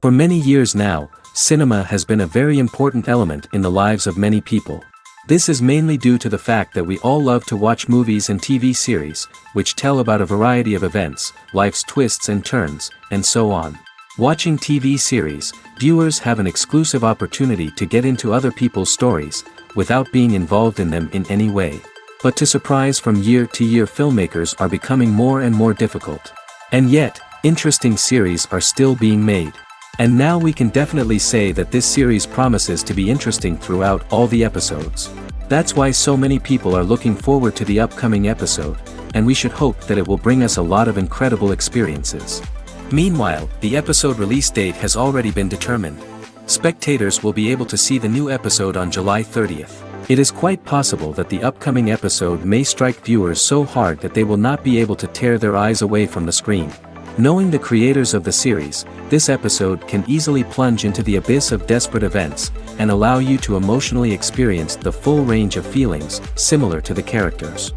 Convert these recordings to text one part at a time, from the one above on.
For many years now, cinema has been a very important element in the lives of many people. This is mainly due to the fact that we all love to watch movies and TV series, which tell about a variety of events, life's twists and turns, and so on. Watching TV series, viewers have an exclusive opportunity to get into other people's stories, without being involved in them in any way. But to surprise from year to year, filmmakers are becoming more and more difficult. And yet, interesting series are still being made. And now we can definitely say that this series promises to be interesting throughout all the episodes. That's why so many people are looking forward to the upcoming episode, and we should hope that it will bring us a lot of incredible experiences. Meanwhile, the episode release date has already been determined. Spectators will be able to see the new episode on July 30th. It is quite possible that the upcoming episode may strike viewers so hard that they will not be able to tear their eyes away from the screen. Knowing the creators of the series, this episode can easily plunge into the abyss of desperate events, and allow you to emotionally experience the full range of feelings, similar to the characters.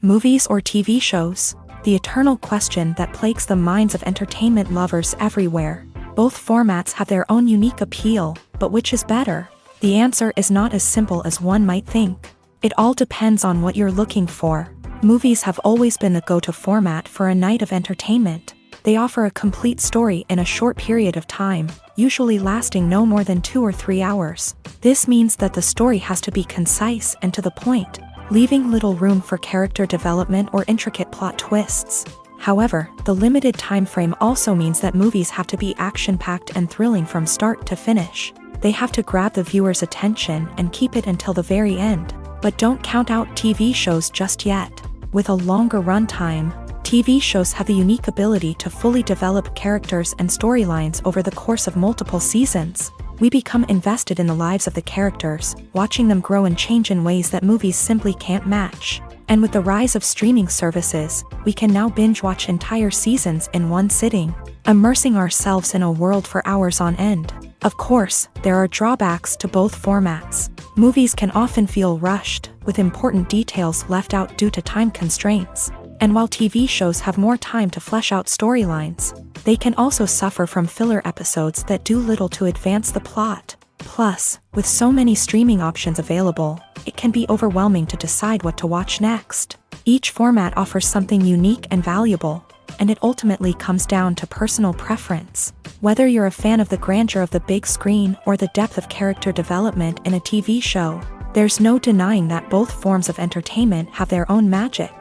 Movies or TV shows? The eternal question that plagues the minds of entertainment lovers everywhere. Both formats have their own unique appeal, but which is better? The answer is not as simple as one might think. It all depends on what you're looking for. Movies have always been the go-to format for a night of entertainment. They offer a complete story in a short period of time, usually lasting no more than 2 or 3 hours. This means that the story has to be concise and to the point, leaving little room for character development or intricate plot twists. However, the limited time frame also means that movies have to be action-packed and thrilling from start to finish. They have to grab the viewer's attention and keep it until the very end. But don't count out TV shows just yet. With a longer runtime, TV shows have the unique ability to fully develop characters and storylines over the course of multiple seasons. We become invested in the lives of the characters, watching them grow and change in ways that movies simply can't match. And with the rise of streaming services, we can now binge-watch entire seasons in one sitting, immersing ourselves in a world for hours on end. Of course, there are drawbacks to both formats. Movies can often feel rushed, with important details left out due to time constraints. And while TV shows have more time to flesh out storylines, they can also suffer from filler episodes that do little to advance the plot. Plus, with so many streaming options available, it can be overwhelming to decide what to watch next. Each format offers something unique and valuable, and it ultimately comes down to personal preference. Whether you're a fan of the grandeur of the big screen or the depth of character development in a TV show, there's no denying that both forms of entertainment have their own magic.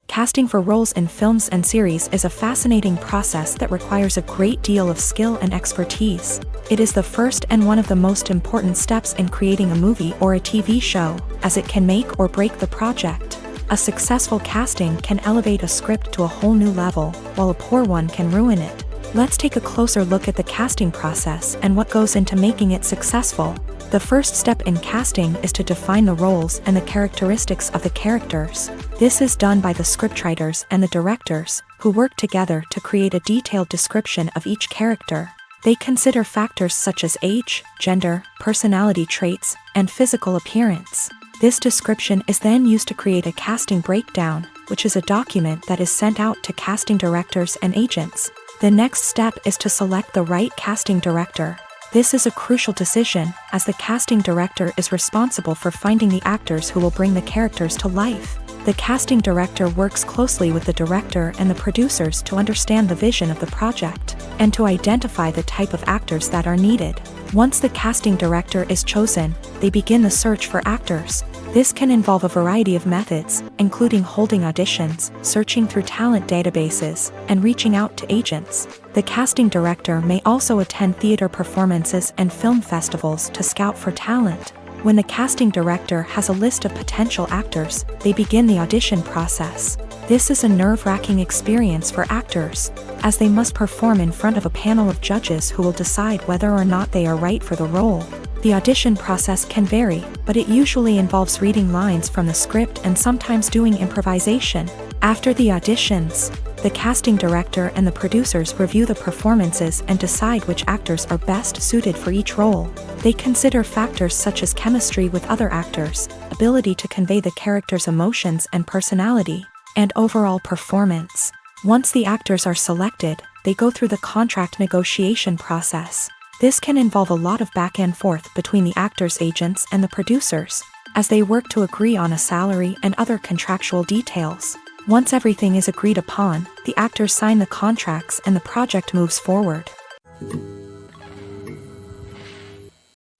Casting for roles in films and series is a fascinating process that requires a great deal of skill and expertise. It is the first and one of the most important steps in creating a movie or a TV show, as it can make or break the project. A successful casting can elevate a script to a whole new level, while a poor one can ruin it. Let's take a closer look at the casting process and what goes into making it successful. The first step in casting is to define the roles and the characteristics of the characters. This is done by the scriptwriters and the directors, who work together to create a detailed description of each character. They consider factors such as age, gender, personality traits, and physical appearance. This description is then used to create a casting breakdown, which is a document that is sent out to casting directors and agents. The next step is to select the right casting director. This is a crucial decision, as the casting director is responsible for finding the actors who will bring the characters to life. The casting director works closely with the director and the producers to understand the vision of the project, and to identify the type of actors that are needed. Once the casting director is chosen, they begin the search for actors. This can involve a variety of methods, including holding auditions, searching through talent databases, and reaching out to agents. The casting director may also attend theater performances and film festivals to scout for talent. When the casting director has a list of potential actors, they begin the audition process. This is a nerve-wracking experience for actors, as they must perform in front of a panel of judges who will decide whether or not they are right for the role. The audition process can vary, but it usually involves reading lines from the script and sometimes doing improvisation. After the auditions, the casting director and the producers review the performances and decide which actors are best suited for each role. They consider factors such as chemistry with other actors, ability to convey the character's emotions and personality, and overall performance. Once the actors are selected, they go through the contract negotiation process. This can involve a lot of back and forth between the actors' agents and the producers, as they work to agree on a salary and other contractual details. Once everything is agreed upon, the actors sign the contracts and the project moves forward.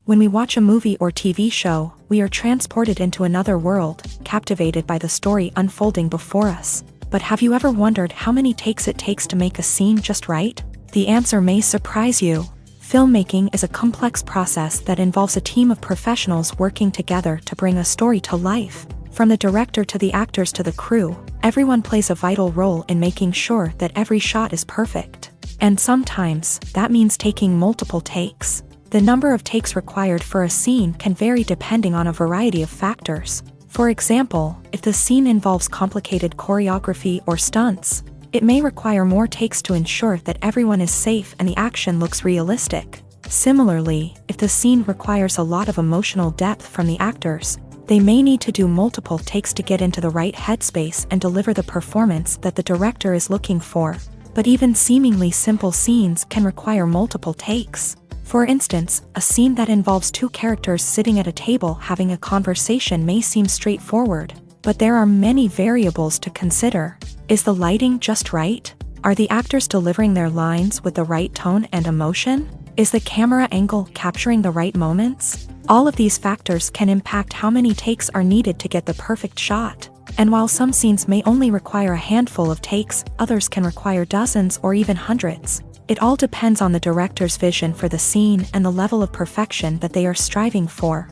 When we watch a movie or TV show, we are transported into another world, captivated by the story unfolding before us. But have you ever wondered how many takes it takes to make a scene just right? The answer may surprise you. Filmmaking is a complex process that involves a team of professionals working together to bring a story to life. From the director to the actors to the crew, everyone plays a vital role in making sure that every shot is perfect. And sometimes, that means taking multiple takes. The number of takes required for a scene can vary depending on a variety of factors. For example, if the scene involves complicated choreography or stunts, it may require more takes to ensure that everyone is safe and the action looks realistic. Similarly, if the scene requires a lot of emotional depth from the actors, they may need to do multiple takes to get into the right headspace and deliver the performance that the director is looking for. But even seemingly simple scenes can require multiple takes. For instance, a scene that involves two characters sitting at a table having a conversation may seem straightforward, but there are many variables to consider. Is the lighting just right? Are the actors delivering their lines with the right tone and emotion? Is the camera angle capturing the right moments? All of these factors can impact how many takes are needed to get the perfect shot. And while some scenes may only require a handful of takes, others can require dozens or even hundreds. It all depends on the director's vision for the scene and the level of perfection that they are striving for.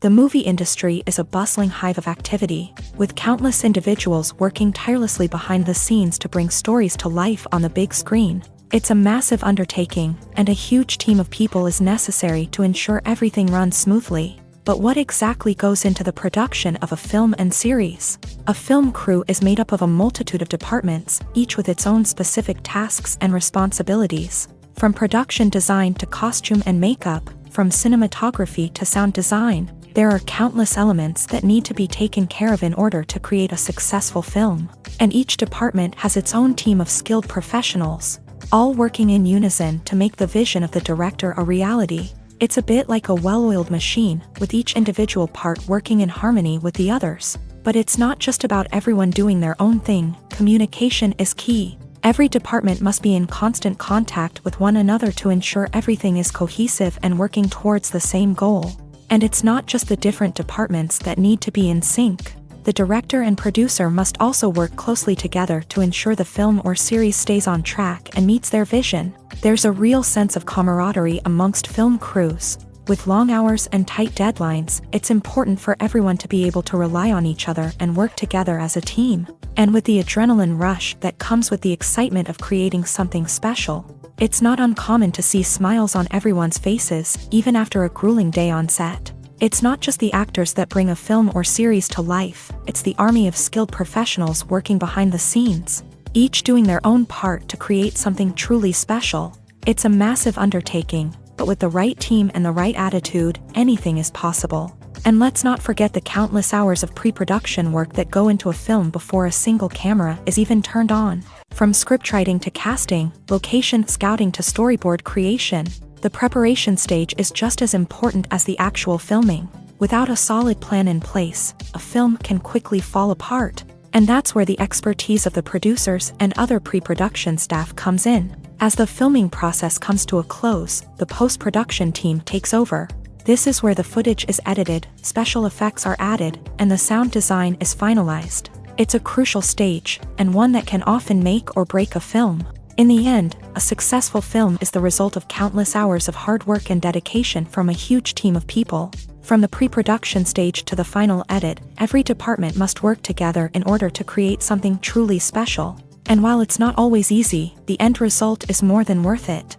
The movie industry is a bustling hive of activity, with countless individuals working tirelessly behind the scenes to bring stories to life on the big screen. It's a massive undertaking, and a huge team of people is necessary to ensure everything runs smoothly. But what exactly goes into the production of a film and series? A film crew is made up of a multitude of departments, each with its own specific tasks and responsibilities. From production design to costume and makeup, from cinematography to sound design, there are countless elements that need to be taken care of in order to create a successful film. And each department has its own team of skilled professionals, all working in unison to make the vision of the director a reality. It's a bit like a well-oiled machine, with each individual part working in harmony with the others. But it's not just about everyone doing their own thing. Communication is key. Every department must be in constant contact with one another to ensure everything is cohesive and working towards the same goal. And it's not just the different departments that need to be in sync. The director and producer must also work closely together to ensure the film or series stays on track and meets their vision. There's a real sense of camaraderie amongst film crews. With long hours and tight deadlines, it's important for everyone to be able to rely on each other and work together as a team. And with the adrenaline rush that comes with the excitement of creating something special, it's not uncommon to see smiles on everyone's faces, even after a grueling day on set. It's not just the actors that bring a film or series to life, it's the army of skilled professionals working behind the scenes, each doing their own part to create something truly special. It's a massive undertaking, but with the right team and the right attitude, anything is possible. And let's not forget the countless hours of pre-production work that go into a film before a single camera is even turned on. From scriptwriting to casting, location scouting to storyboard creation, the preparation stage is just as important as the actual filming. Without a solid plan in place, a film can quickly fall apart. And that's where the expertise of the producers and other pre-production staff comes in. As the filming process comes to a close, the post-production team takes over. This is where the footage is edited, special effects are added, and the sound design is finalized. It's a crucial stage, and one that can often make or break a film. In the end, a successful film is the result of countless hours of hard work and dedication from a huge team of people. From the pre-production stage to the final edit, every department must work together in order to create something truly special. And while it's not always easy, the end result is more than worth it.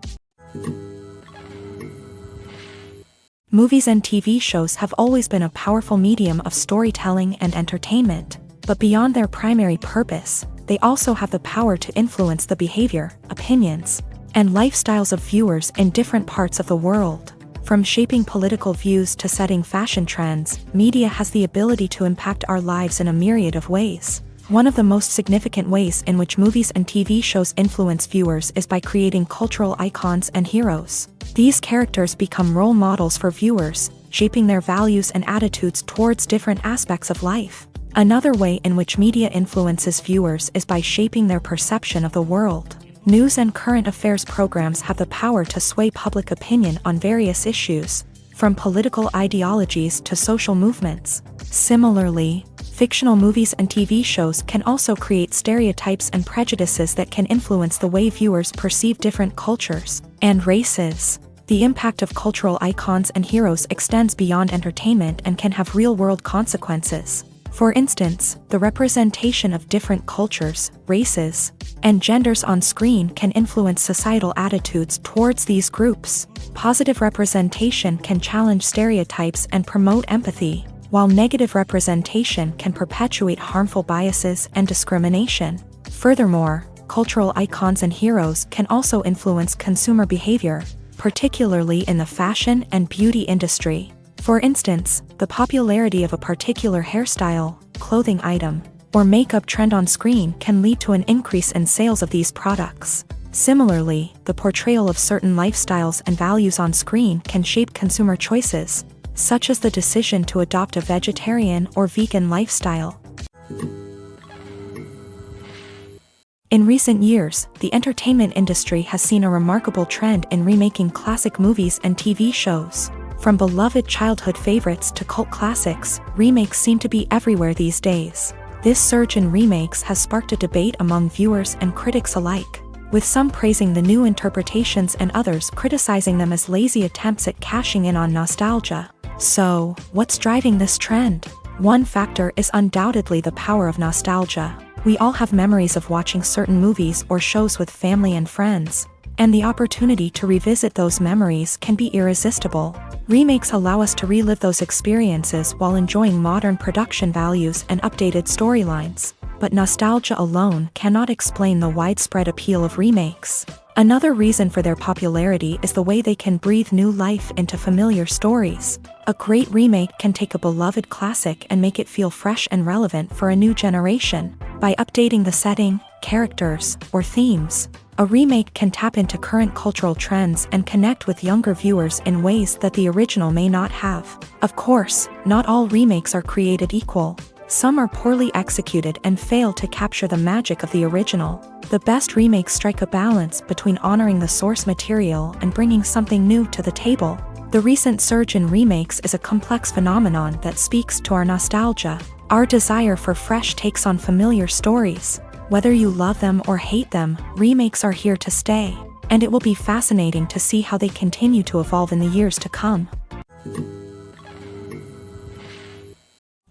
Movies and TV shows have always been a powerful medium of storytelling and entertainment. But beyond their primary purpose, they also have the power to influence the behavior, opinions, and lifestyles of viewers in different parts of the world. From shaping political views to setting fashion trends, media has the ability to impact our lives in a myriad of ways. One of the most significant ways in which movies and TV shows influence viewers is by creating cultural icons and heroes. These characters become role models for viewers, shaping their values and attitudes towards different aspects of life. Another way in which media influences viewers is by shaping their perception of the world. News and current affairs programs have the power to sway public opinion on various issues, from political ideologies to social movements. Similarly, fictional movies and TV shows can also create stereotypes and prejudices that can influence the way viewers perceive different cultures and races. The impact of cultural icons and heroes extends beyond entertainment and can have real-world consequences. For instance, the representation of different cultures, races, and genders on screen can influence societal attitudes towards these groups. Positive representation can challenge stereotypes and promote empathy, while negative representation can perpetuate harmful biases and discrimination. Furthermore, cultural icons and heroes can also influence consumer behavior, particularly in the fashion and beauty industry. For instance, the popularity of a particular hairstyle, clothing item, or makeup trend on screen can lead to an increase in sales of these products. Similarly, the portrayal of certain lifestyles and values on screen can shape consumer choices, such as the decision to adopt a vegetarian or vegan lifestyle. In recent years, the entertainment industry has seen a remarkable trend in remaking classic movies and TV shows. From beloved childhood favorites to cult classics, remakes seem to be everywhere these days. This surge in remakes has sparked a debate among viewers and critics alike, with some praising the new interpretations and others criticizing them as lazy attempts at cashing in on nostalgia. So, what's driving this trend? One factor is undoubtedly the power of nostalgia. We all have memories of watching certain movies or shows with family and friends, and the opportunity to revisit those memories can be irresistible. Remakes allow us to relive those experiences while enjoying modern production values and updated storylines. But nostalgia alone cannot explain the widespread appeal of remakes. Another reason for their popularity is the way they can breathe new life into familiar stories. A great remake can take a beloved classic and make it feel fresh and relevant for a new generation. By updating the setting, characters, or themes, a remake can tap into current cultural trends and connect with younger viewers in ways that the original may not have. Of course, not all remakes are created equal. Some are poorly executed and fail to capture the magic of the original. The best remakes strike a balance between honoring the source material and bringing something new to the table. The recent surge in remakes is a complex phenomenon that speaks to our nostalgia, our desire for fresh takes on familiar stories. Whether you love them or hate them, remakes are here to stay, and it will be fascinating to see how they continue to evolve in the years to come.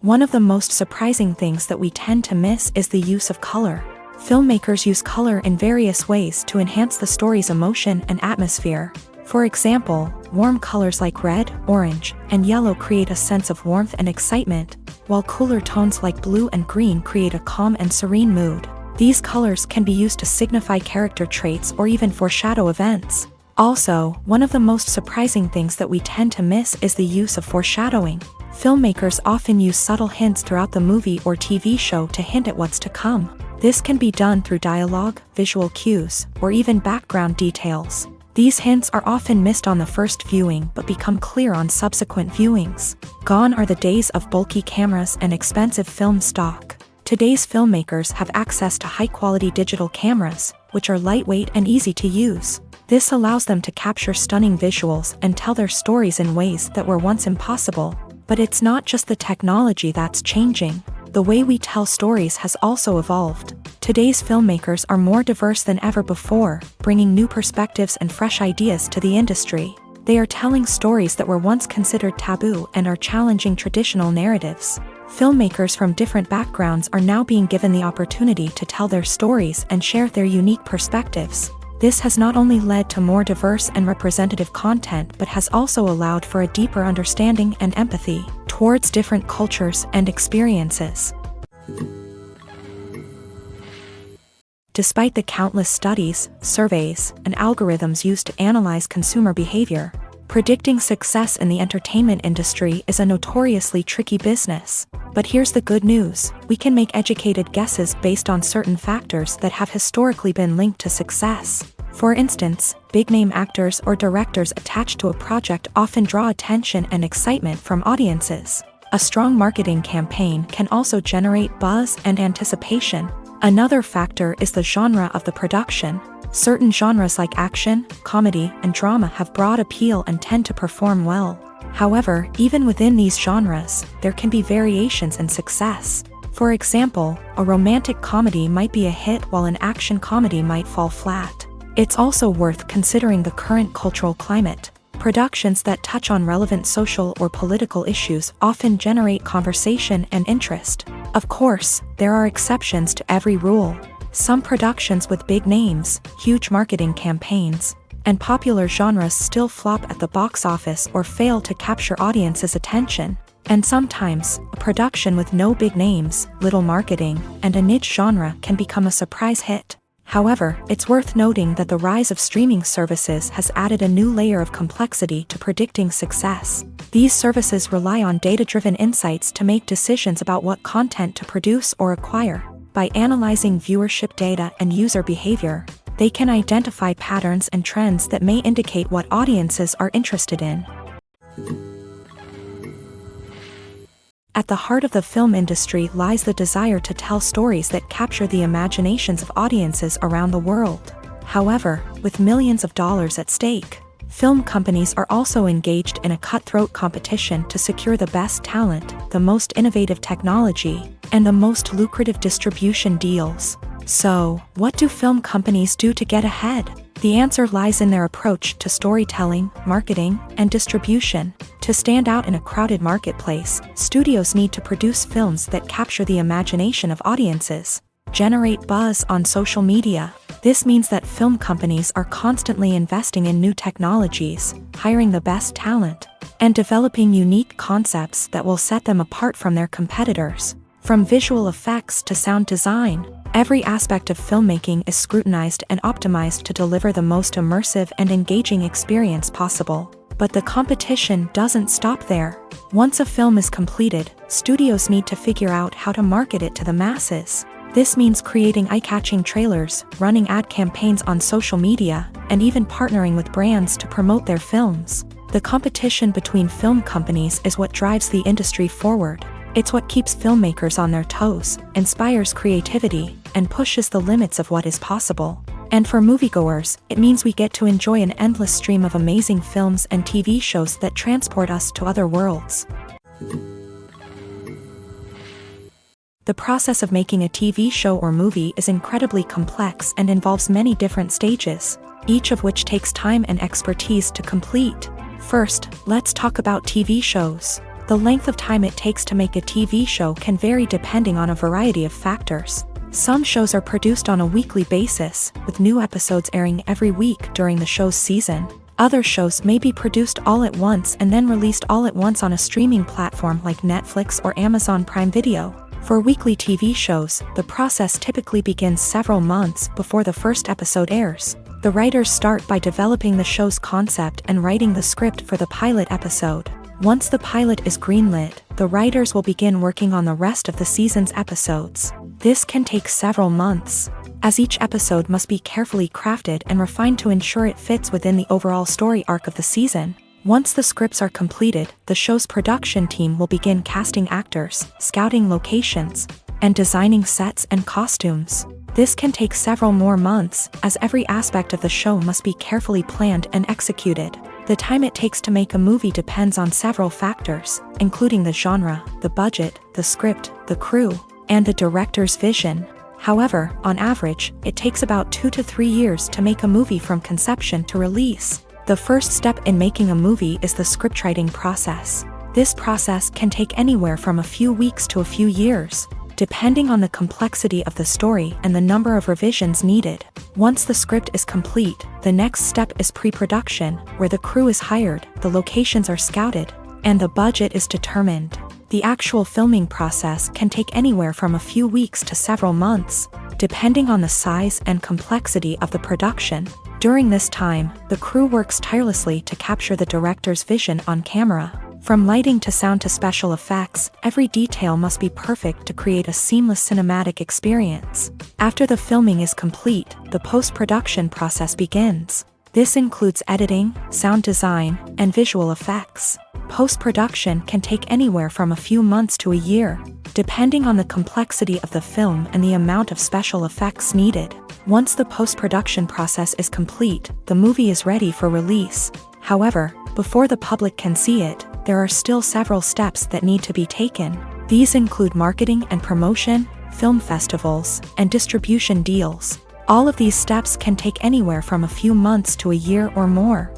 One of the most surprising things that we tend to miss is the use of color. Filmmakers use color in various ways to enhance the story's emotion and atmosphere. For example, warm colors like red, orange, and yellow create a sense of warmth and excitement, while cooler tones like blue and green create a calm and serene mood. These colors can be used to signify character traits or even foreshadow events. Also, one of the most surprising things that we tend to miss is the use of foreshadowing. Filmmakers often use subtle hints throughout the movie or TV show to hint at what's to come. This can be done through dialogue, visual cues, or even background details. These hints are often missed on the first viewing but become clear on subsequent viewings. Gone are the days of bulky cameras and expensive film stock. Today's filmmakers have access to high-quality digital cameras, which are lightweight and easy to use. This allows them to capture stunning visuals and tell their stories in ways that were once impossible. But it's not just the technology that's changing. The way we tell stories has also evolved. Today's filmmakers are more diverse than ever before, bringing new perspectives and fresh ideas to the industry. They are telling stories that were once considered taboo and are challenging traditional narratives. Filmmakers from different backgrounds are now being given the opportunity to tell their stories and share their unique perspectives. This has not only led to more diverse and representative content but has also allowed for a deeper understanding and empathy towards different cultures and experiences. Despite the countless studies, surveys, and algorithms used to analyze consumer behavior, Predicting success in the entertainment industry is a notoriously tricky business. But here's the good news: we can make educated guesses based on certain factors that have historically been linked to success. For instance, big-name actors or directors attached to a project often draw attention and excitement from audiences. A strong marketing campaign can also generate buzz and anticipation. Another factor is the genre of the production. Certain genres like action, comedy, and drama have broad appeal and tend to perform well. However, even within these genres, there can be variations in success. For example, a romantic comedy might be a hit while an action comedy might fall flat. It's also worth considering the current cultural climate. Productions that touch on relevant social or political issues often generate conversation and interest. Of course, there are exceptions to every rule. Some productions with big names, huge marketing campaigns, and popular genres still flop at the box office or fail to capture audiences' attention. And sometimes, a production with no big names, little marketing, and a niche genre can become a surprise hit. However, it's worth noting that the rise of streaming services has added a new layer of complexity to predicting success. These services rely on data-driven insights to make decisions about what content to produce or acquire. By analyzing viewership data and user behavior, they can identify patterns and trends that may indicate what audiences are interested in. At the heart of the film industry lies the desire to tell stories that capture the imaginations of audiences around the world. However, with millions of dollars at stake, film companies are also engaged in a cutthroat competition to secure the best talent, the most innovative technology, and the most lucrative distribution deals. So, what do film companies do to get ahead? The answer lies in their approach to storytelling, marketing, and distribution. To stand out in a crowded marketplace, studios need to produce films that capture the imagination of audiences, generate buzz on social media. This means that film companies are constantly investing in new technologies, hiring the best talent, and developing unique concepts that will set them apart from their competitors. From visual effects to sound design, every aspect of filmmaking is scrutinized and optimized to deliver the most immersive and engaging experience possible. But the competition doesn't stop there. Once a film is completed, studios need to figure out how to market it to the masses. This means creating eye-catching trailers, running ad campaigns on social media, and even partnering with brands to promote their films. The competition between film companies is what drives the industry forward. It's what keeps filmmakers on their toes, inspires creativity, and pushes the limits of what is possible. And for moviegoers, it means we get to enjoy an endless stream of amazing films and TV shows that transport us to other worlds. The process of making a TV show or movie is incredibly complex and involves many different stages, each of which takes time and expertise to complete. First, let's talk about TV shows. The length of time it takes to make a TV show can vary depending on a variety of factors. Some shows are produced on a weekly basis, with new episodes airing every week during the show's season. Other shows may be produced all at once and then released all at once on a streaming platform like Netflix or Amazon Prime Video. For weekly TV shows, the process typically begins several months before the first episode airs. The writers start by developing the show's concept and writing the script for the pilot episode. Once the pilot is greenlit, the writers will begin working on the rest of the season's episodes. This can take several months, as each episode must be carefully crafted and refined to ensure it fits within the overall story arc of the season. Once the scripts are completed, the show's production team will begin casting actors, scouting locations, and designing sets and costumes. This can take several more months, as every aspect of the show must be carefully planned and executed. The time it takes to make a movie depends on several factors, including the genre, the budget, the script, the crew, and the director's vision. However, on average, it takes about 2 to 3 years to make a movie from conception to release. The first step in making a movie is the scriptwriting process. This process can take anywhere from a few weeks to a few years, depending on the complexity of the story and the number of revisions needed. Once the script is complete, the next step is pre-production, where the crew is hired, the locations are scouted, and the budget is determined. The actual filming process can take anywhere from a few weeks to several months, depending on the size and complexity of the production. During this time, the crew works tirelessly to capture the director's vision on camera. From lighting to sound to special effects, every detail must be perfect to create a seamless cinematic experience. After the filming is complete, the post-production process begins. This includes editing, sound design, and visual effects. Post-production can take anywhere from a few months to a year, depending on the complexity of the film and the amount of special effects needed. Once the post-production process is complete, the movie is ready for release. However, before the public can see it, there are still several steps that need to be taken. These include marketing and promotion, film festivals, and distribution deals. All of these steps can take anywhere from a few months to a year or more.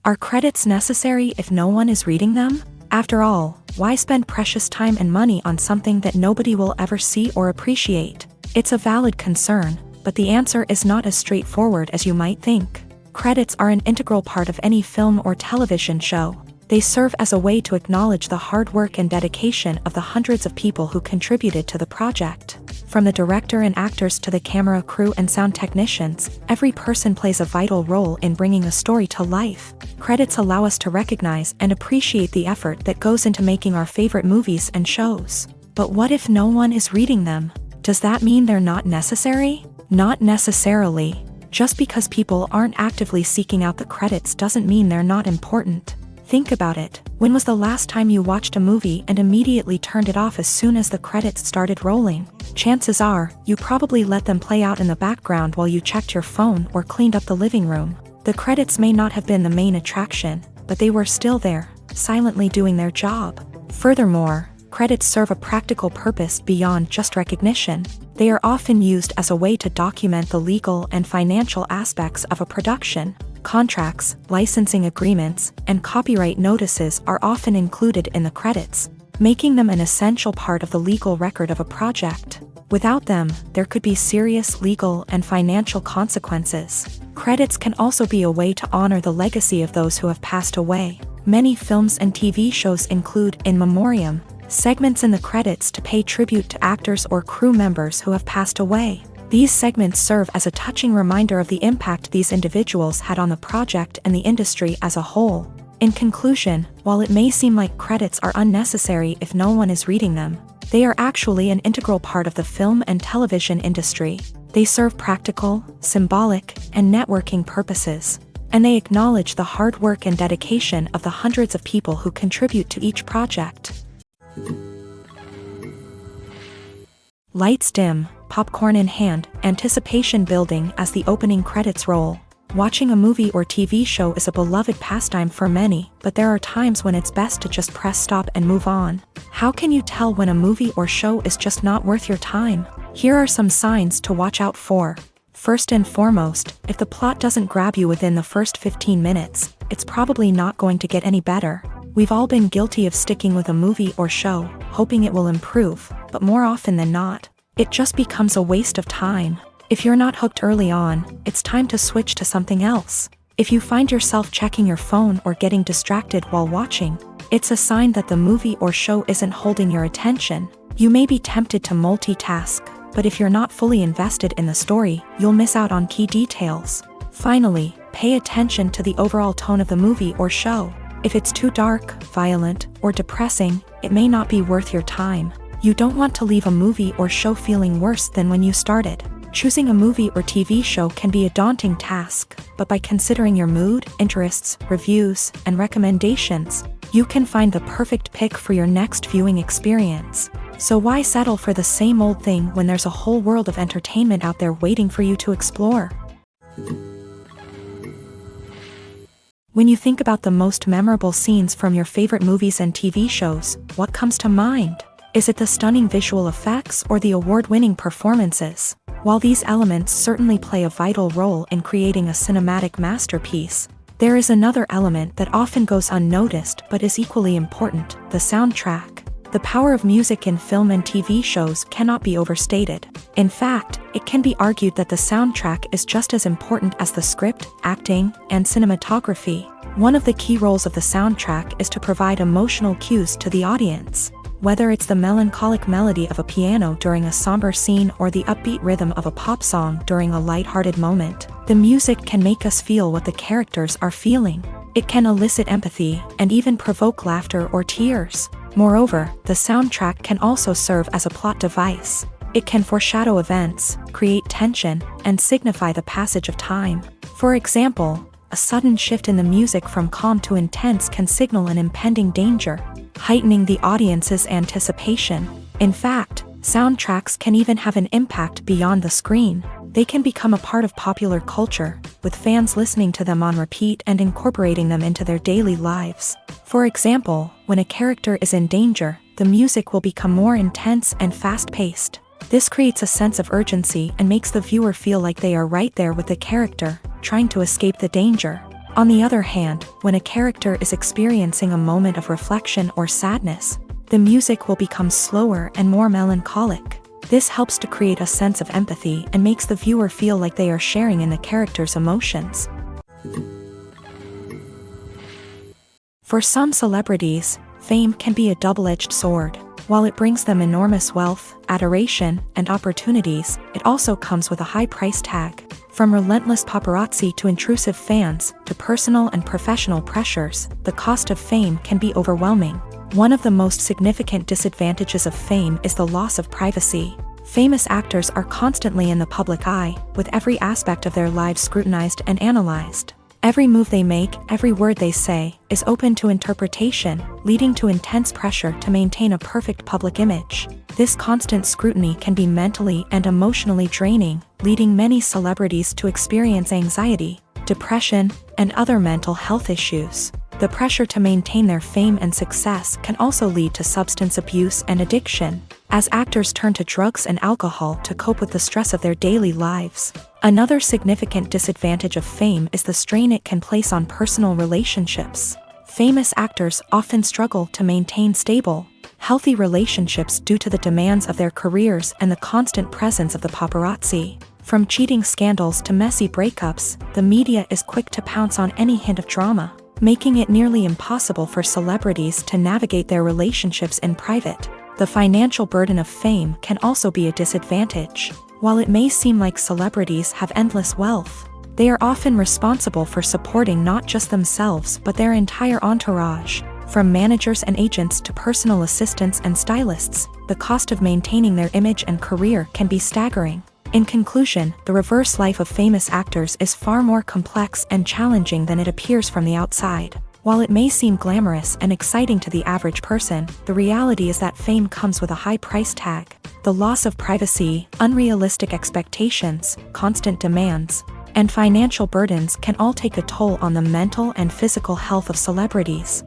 Are credits necessary if no one is reading them? After all, why spend precious time and money on something that nobody will ever see or appreciate? It's a valid concern, but the answer is not as straightforward as you might think. Credits are an integral part of any film or television show. They serve as a way to acknowledge the hard work and dedication of the hundreds of people who contributed to the project. From the director and actors to the camera crew and sound technicians, every person plays a vital role in bringing a story to life. Credits allow us to recognize and appreciate the effort that goes into making our favorite movies and shows. But what if no one is reading them? Does that mean they're not necessary? Not necessarily. Just because people aren't actively seeking out the credits doesn't mean they're not important. Think about it. When was the last time you watched a movie and immediately turned it off as soon as the credits started rolling? Chances are, you probably let them play out in the background while you checked your phone or cleaned up the living room. The credits may not have been the main attraction, but they were still there, silently doing their job. Furthermore, credits serve a practical purpose beyond just recognition. They are often used as a way to document the legal and financial aspects of a production. Contracts, licensing agreements, and copyright notices are often included in the credits, making them an essential part of the legal record of a project. Without them, there could be serious legal and financial consequences. Credits can also be a way to honor the legacy of those who have passed away. Many films and TV shows include in memoriam segments in the credits to pay tribute to actors or crew members who have passed away. These segments serve as a touching reminder of the impact these individuals had on the project and the industry as a whole. In conclusion, while it may seem like credits are unnecessary if no one is reading them, they are actually an integral part of the film and television industry. They serve practical, symbolic, and networking purposes, and they acknowledge the hard work and dedication of the hundreds of people who contribute to each project. Lights dim, popcorn in hand, anticipation building as the opening credits roll. Watching a movie or TV show is a beloved pastime for many, but there are times when it's best to just press stop and move on. How can you tell when a movie or show is just not worth your time? Here are some signs to watch out for. First and foremost, if the plot doesn't grab you within the first 15 minutes, it's probably not going to get any better. We've all been guilty of sticking with a movie or show, hoping it will improve, but more often than not, it just becomes a waste of time. If you're not hooked early on, it's time to switch to something else. If you find yourself checking your phone or getting distracted while watching, it's a sign that the movie or show isn't holding your attention. You may be tempted to multitask, but if you're not fully invested in the story, you'll miss out on key details. Finally, pay attention to the overall tone of the movie or show. If it's too dark, violent, or depressing, it may not be worth your time. You don't want to leave a movie or show feeling worse than when you started. Choosing a movie or TV show can be a daunting task, but by considering your mood, interests, reviews, and recommendations, you can find the perfect pick for your next viewing experience. So why settle for the same old thing when there's a whole world of entertainment out there waiting for you to explore? When you think about the most memorable scenes from your favorite movies and TV shows, what comes to mind? Is it the stunning visual effects or the award-winning performances? While these elements certainly play a vital role in creating a cinematic masterpiece, there is another element that often goes unnoticed but is equally important: the soundtrack. The power of music in film and TV shows cannot be overstated. In fact, it can be argued that the soundtrack is just as important as the script, acting, and cinematography. One of the key roles of the soundtrack is to provide emotional cues to the audience. Whether it's the melancholic melody of a piano during a somber scene or the upbeat rhythm of a pop song during a light-hearted moment, the music can make us feel what the characters are feeling. It can elicit empathy and even provoke laughter or tears. Moreover, the soundtrack can also serve as a plot device. It can foreshadow events, create tension, and signify the passage of time. For example, a sudden shift in the music from calm to intense can signal an impending danger, heightening the audience's anticipation. In fact, soundtracks can even have an impact beyond the screen. They can become a part of popular culture, with fans listening to them on repeat and incorporating them into their daily lives. For example, when a character is in danger, the music will become more intense and fast-paced. This creates a sense of urgency and makes the viewer feel like they are right there with the character, trying to escape the danger. On the other hand, when a character is experiencing a moment of reflection or sadness, the music will become slower and more melancholic. This helps to create a sense of empathy and makes the viewer feel like they are sharing in the character's emotions. For some celebrities, fame can be a double-edged sword. While it brings them enormous wealth, adoration, and opportunities, it also comes with a high price tag. From relentless paparazzi to intrusive fans, to personal and professional pressures, the cost of fame can be overwhelming. One of the most significant disadvantages of fame is the loss of privacy. Famous actors are constantly in the public eye, with every aspect of their lives scrutinized and analyzed. Every move they make, every word they say, is open to interpretation, leading to intense pressure to maintain a perfect public image. This constant scrutiny can be mentally and emotionally draining, leading many celebrities to experience anxiety, depression, and other mental health issues. The pressure to maintain their fame and success can also lead to substance abuse and addiction, as actors turn to drugs and alcohol to cope with the stress of their daily lives. Another significant disadvantage of fame is the strain it can place on personal relationships. Famous actors often struggle to maintain stable, healthy relationships due to the demands of their careers and the constant presence of the paparazzi. From cheating scandals to messy breakups, the media is quick to pounce on any hint of drama, making it nearly impossible for celebrities to navigate their relationships in private. The financial burden of fame can also be a disadvantage. While it may seem like celebrities have endless wealth, they are often responsible for supporting not just themselves but their entire entourage. From managers and agents to personal assistants and stylists, the cost of maintaining their image and career can be staggering. In conclusion, the reverse life of famous actors is far more complex and challenging than it appears from the outside. While it may seem glamorous and exciting to the average person, the reality is that fame comes with a high price tag. The loss of privacy, unrealistic expectations, constant demands, and financial burdens can all take a toll on the mental and physical health of celebrities.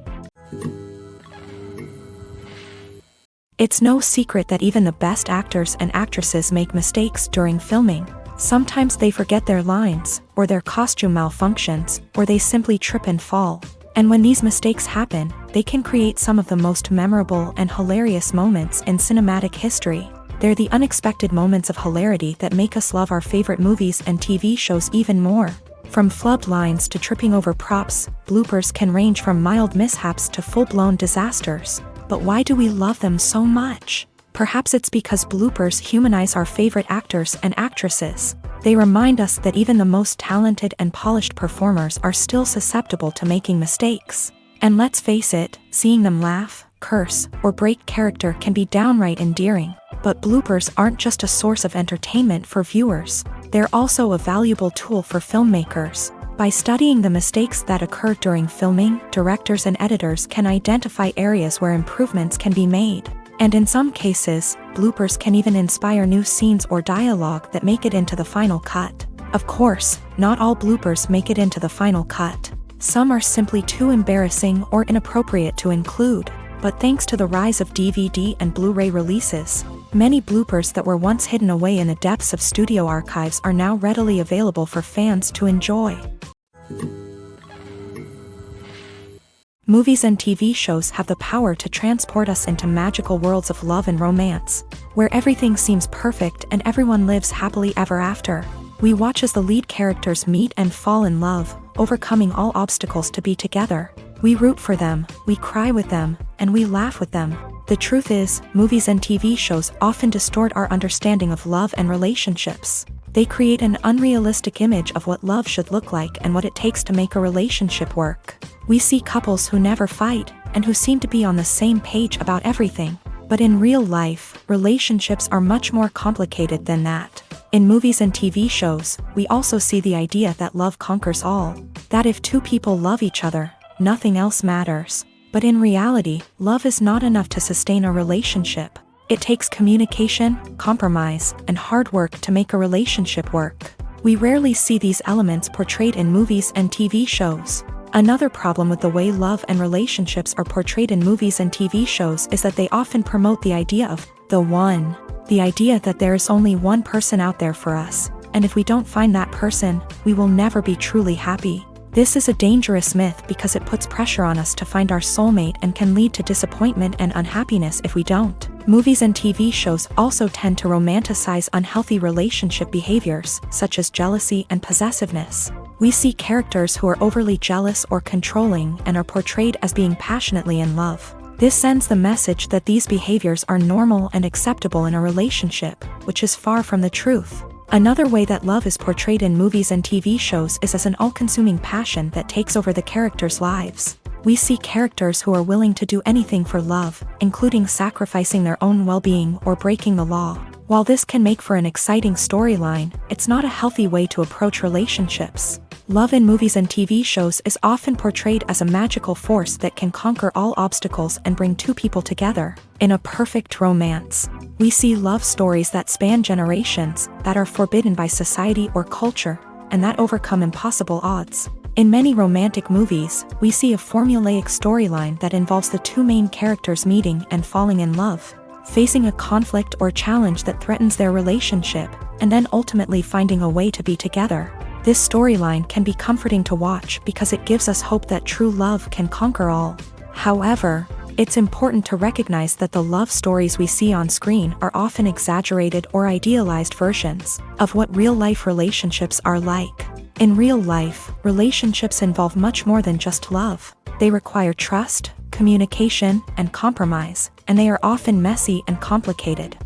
It's no secret that even the best actors and actresses make mistakes during filming. Sometimes they forget their lines, or their costume malfunctions, or they simply trip and fall. And when these mistakes happen, they can create some of the most memorable and hilarious moments in cinematic history. They're the unexpected moments of hilarity that make us love our favorite movies and TV shows even more. From flubbed lines to tripping over props, bloopers can range from mild mishaps to full-blown disasters. But why do we love them so much? Perhaps it's because bloopers humanize our favorite actors and actresses. They remind us that even the most talented and polished performers are still susceptible to making mistakes. And let's face it, seeing them laugh, curse, or break character can be downright endearing. But bloopers aren't just a source of entertainment for viewers. They're also a valuable tool for filmmakers. By studying the mistakes that occur during filming, directors and editors can identify areas where improvements can be made. And in some cases, bloopers can even inspire new scenes or dialogue that make it into the final cut. Of course, not all bloopers make it into the final cut. Some are simply too embarrassing or inappropriate to include. But thanks to the rise of DVD and Blu-ray releases, many bloopers that were once hidden away in the depths of studio archives are now readily available for fans to enjoy. Movies and TV shows have the power to transport us into magical worlds of love and romance, where everything seems perfect and everyone lives happily ever after. We watch as the lead characters meet and fall in love, overcoming all obstacles to be together. We root for them, we cry with them, and we laugh with them. The truth is, movies and TV shows often distort our understanding of love and relationships. They create an unrealistic image of what love should look like and what it takes to make a relationship work. We see couples who never fight, and who seem to be on the same page about everything. But in real life, relationships are much more complicated than that. In movies and TV shows, we also see the idea that love conquers all. That if two people love each other, nothing else matters. But in reality, love is not enough to sustain a relationship. It takes communication, compromise, and hard work to make a relationship work. We rarely see these elements portrayed in movies and TV shows. Another problem with the way love and relationships are portrayed in movies and TV shows is that they often promote the idea of the one. The idea that there is only one person out there for us, and if we don't find that person, we will never be truly happy. This is a dangerous myth because it puts pressure on us to find our soulmate and can lead to disappointment and unhappiness if we don't. Movies and TV shows also tend to romanticize unhealthy relationship behaviors, such as jealousy and possessiveness. We see characters who are overly jealous or controlling and are portrayed as being passionately in love. This sends the message that these behaviors are normal and acceptable in a relationship, which is far from the truth. Another way that love is portrayed in movies and TV shows is as an all-consuming passion that takes over the characters' lives. We see characters who are willing to do anything for love, including sacrificing their own well-being or breaking the law. While this can make for an exciting storyline, it's not a healthy way to approach relationships. Love in movies and TV shows is often portrayed as a magical force that can conquer all obstacles and bring two people together. In a perfect romance, we see love stories that span generations, that are forbidden by society or culture, and that overcome impossible odds. In many romantic movies, we see a formulaic storyline that involves the two main characters meeting and falling in love, facing a conflict or challenge that threatens their relationship, and then ultimately finding a way to be together. This storyline can be comforting to watch because it gives us hope that true love can conquer all. However, it's important to recognize that the love stories we see on screen are often exaggerated or idealized versions of what real-life relationships are like. In real life, relationships involve much more than just love. They require trust, communication, and compromise, and they are often messy and complicated.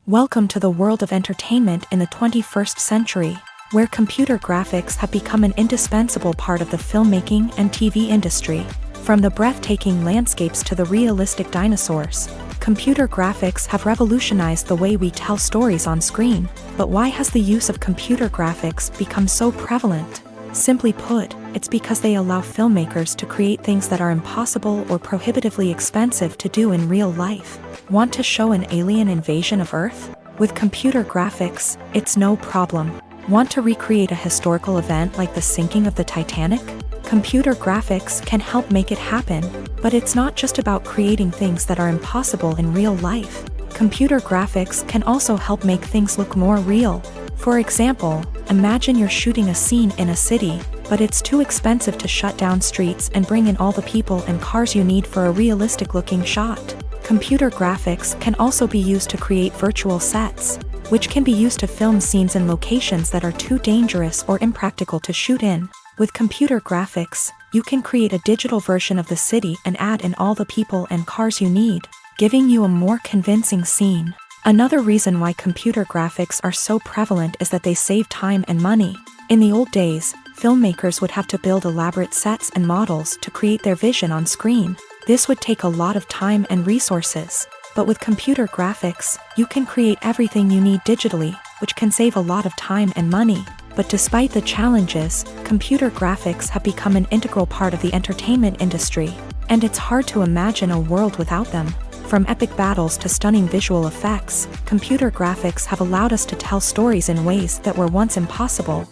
Welcome to the world of entertainment in the 21st century, where computer graphics have become an indispensable part of the filmmaking and TV industry. From the breathtaking landscapes to the realistic dinosaurs, computer graphics have revolutionized the way we tell stories on screen. But why has the use of computer graphics become so prevalent? Simply put, it's because they allow filmmakers to create things that are impossible or prohibitively expensive to do in real life. Want to show an alien invasion of Earth? With computer graphics, it's no problem. Want to recreate a historical event like the sinking of the Titanic? Computer graphics can help make it happen, but it's not just about creating things that are impossible in real life. Computer graphics can also help make things look more real. For example, imagine you're shooting a scene in a city, but it's too expensive to shut down streets and bring in all the people and cars you need for a realistic-looking shot. Computer graphics can also be used to create virtual sets, which can be used to film scenes in locations that are too dangerous or impractical to shoot in. With computer graphics, you can create a digital version of the city and add in all the people and cars you need, giving you a more convincing scene. Another reason why computer graphics are so prevalent is that they save time and money. In the old days, filmmakers would have to build elaborate sets and models to create their vision on screen. This would take a lot of time and resources. But with computer graphics, you can create everything you need digitally, which can save a lot of time and money. But despite the challenges, computer graphics have become an integral part of the entertainment industry, and it's hard to imagine a world without them. From epic battles to stunning visual effects, computer graphics have allowed us to tell stories in ways that were once impossible.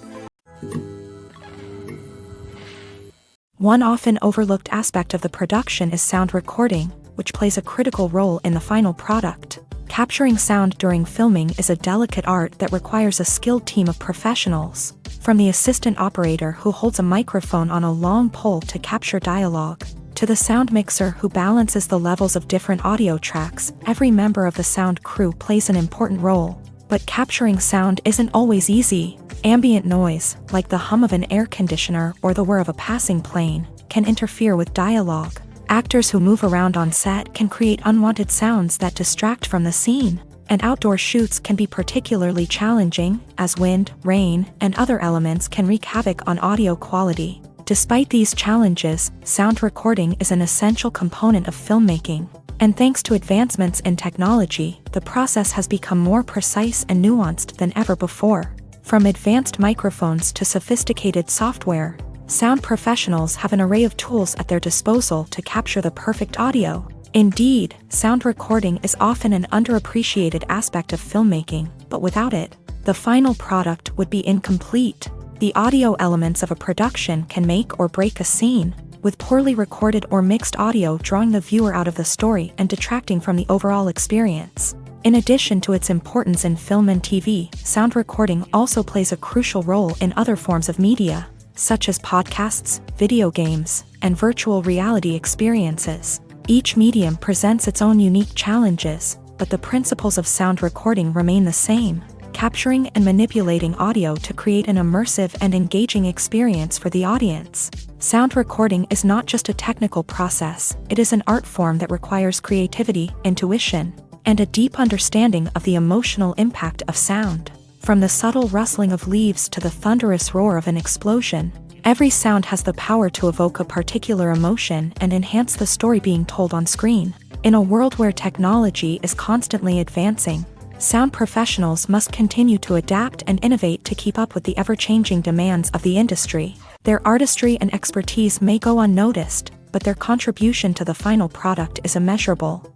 One often overlooked aspect of the production is sound recording, which plays a critical role in the final product. Capturing sound during filming is a delicate art that requires a skilled team of professionals. From the assistant operator who holds a microphone on a long pole to capture dialogue, to the sound mixer who balances the levels of different audio tracks, every member of the sound crew plays an important role. But capturing sound isn't always easy. Ambient noise, like the hum of an air conditioner or the whir of a passing plane, can interfere with dialogue. Actors who move around on set can create unwanted sounds that distract from the scene, and outdoor shoots can be particularly challenging, as wind, rain, and other elements can wreak havoc on audio quality. Despite these challenges, sound recording is an essential component of filmmaking, and thanks to advancements in technology, the process has become more precise and nuanced than ever before. From advanced microphones to sophisticated software, sound professionals have an array of tools at their disposal to capture the perfect audio. Indeed, sound recording is often an underappreciated aspect of filmmaking, but without it, the final product would be incomplete. The audio elements of a production can make or break a scene, with poorly recorded or mixed audio drawing the viewer out of the story and detracting from the overall experience. In addition to its importance in film and TV, sound recording also plays a crucial role in other forms of media, such as podcasts, video games, and virtual reality experiences. Each medium presents its own unique challenges, but the principles of sound recording remain the same, capturing and manipulating audio to create an immersive and engaging experience for the audience. Sound recording is not just a technical process, it is an art form that requires creativity, intuition, and a deep understanding of the emotional impact of sound. From the subtle rustling of leaves to the thunderous roar of an explosion, every sound has the power to evoke a particular emotion and enhance the story being told on screen. In a world where technology is constantly advancing, sound professionals must continue to adapt and innovate to keep up with the ever-changing demands of the industry. Their artistry and expertise may go unnoticed, but their contribution to the final product is immeasurable.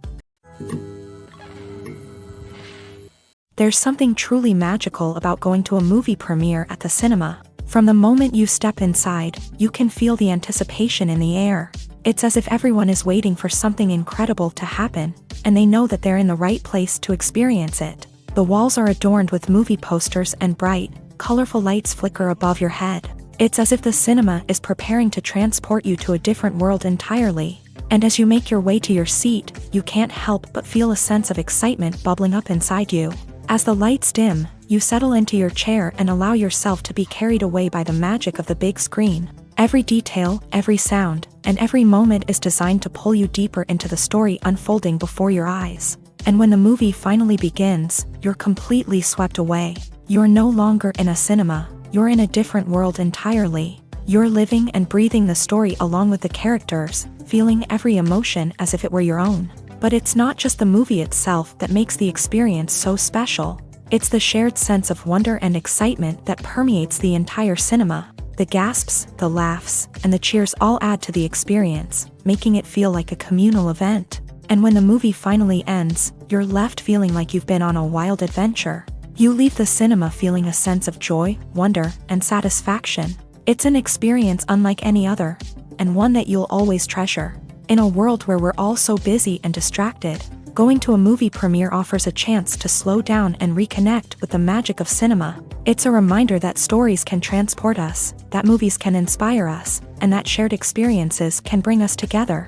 There's something truly magical about going to a movie premiere at the cinema. From the moment you step inside, you can feel the anticipation in the air. It's as if everyone is waiting for something incredible to happen, and they know that they're in the right place to experience it. The walls are adorned with movie posters and bright, colorful lights flicker above your head. It's as if the cinema is preparing to transport you to a different world entirely. And as you make your way to your seat, you can't help but feel a sense of excitement bubbling up inside you. As the lights dim, you settle into your chair and allow yourself to be carried away by the magic of the big screen. Every detail, every sound, and every moment is designed to pull you deeper into the story unfolding before your eyes. And when the movie finally begins, you're completely swept away. You're no longer in a cinema, you're in a different world entirely. You're living and breathing the story along with the characters, feeling every emotion as if it were your own. But it's not just the movie itself that makes the experience so special. It's the shared sense of wonder and excitement that permeates the entire cinema. The gasps, the laughs, and the cheers all add to the experience, making it feel like a communal event. And when the movie finally ends, you're left feeling like you've been on a wild adventure. You leave the cinema feeling a sense of joy, wonder, and satisfaction. It's an experience unlike any other, and one that you'll always treasure. In a world where we're all so busy and distracted, going to a movie premiere offers a chance to slow down and reconnect with the magic of cinema. It's a reminder that stories can transport us, that movies can inspire us, and that shared experiences can bring us together.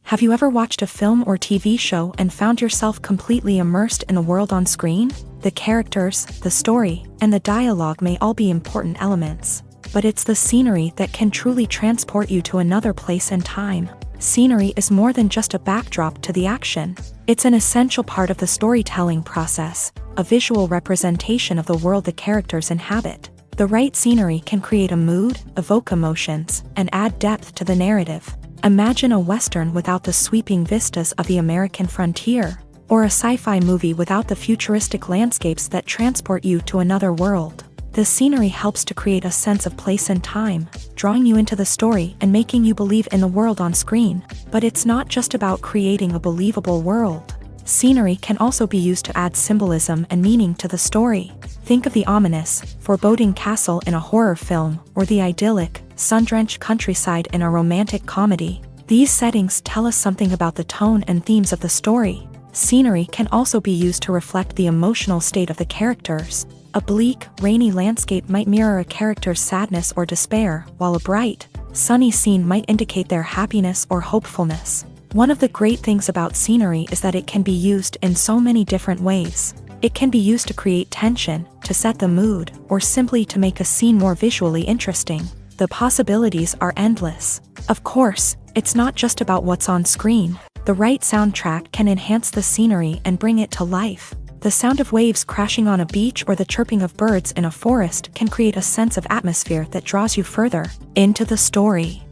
Have you ever watched a film or TV show and found yourself completely immersed in the world on screen? The characters, the story, and the dialogue may all be important elements, but it's the scenery that can truly transport you to another place and time. Scenery is more than just a backdrop to the action. It's an essential part of the storytelling process, a visual representation of the world the characters inhabit. The right scenery can create a mood, evoke emotions, and add depth to the narrative. Imagine a Western without the sweeping vistas of the American frontier, or a sci-fi movie without the futuristic landscapes that transport you to another world. The scenery helps to create a sense of place and time, drawing you into the story and making you believe in the world on screen. But it's not just about creating a believable world. Scenery can also be used to add symbolism and meaning to the story. Think of the ominous, foreboding castle in a horror film, or the idyllic, sun-drenched countryside in a romantic comedy. These settings tell us something about the tone and themes of the story. Scenery can also be used to reflect the emotional state of the characters. A bleak, rainy landscape might mirror a character's sadness or despair, while a bright, sunny scene might indicate their happiness or hopefulness. One of the great things about scenery is that it can be used in so many different ways. It can be used to create tension, to set the mood, or simply to make a scene more visually interesting. The possibilities are endless. Of course, it's not just about what's on screen. The right soundtrack can enhance the scenery and bring it to life. The sound of waves crashing on a beach or the chirping of birds in a forest can create a sense of atmosphere that draws you further into the story.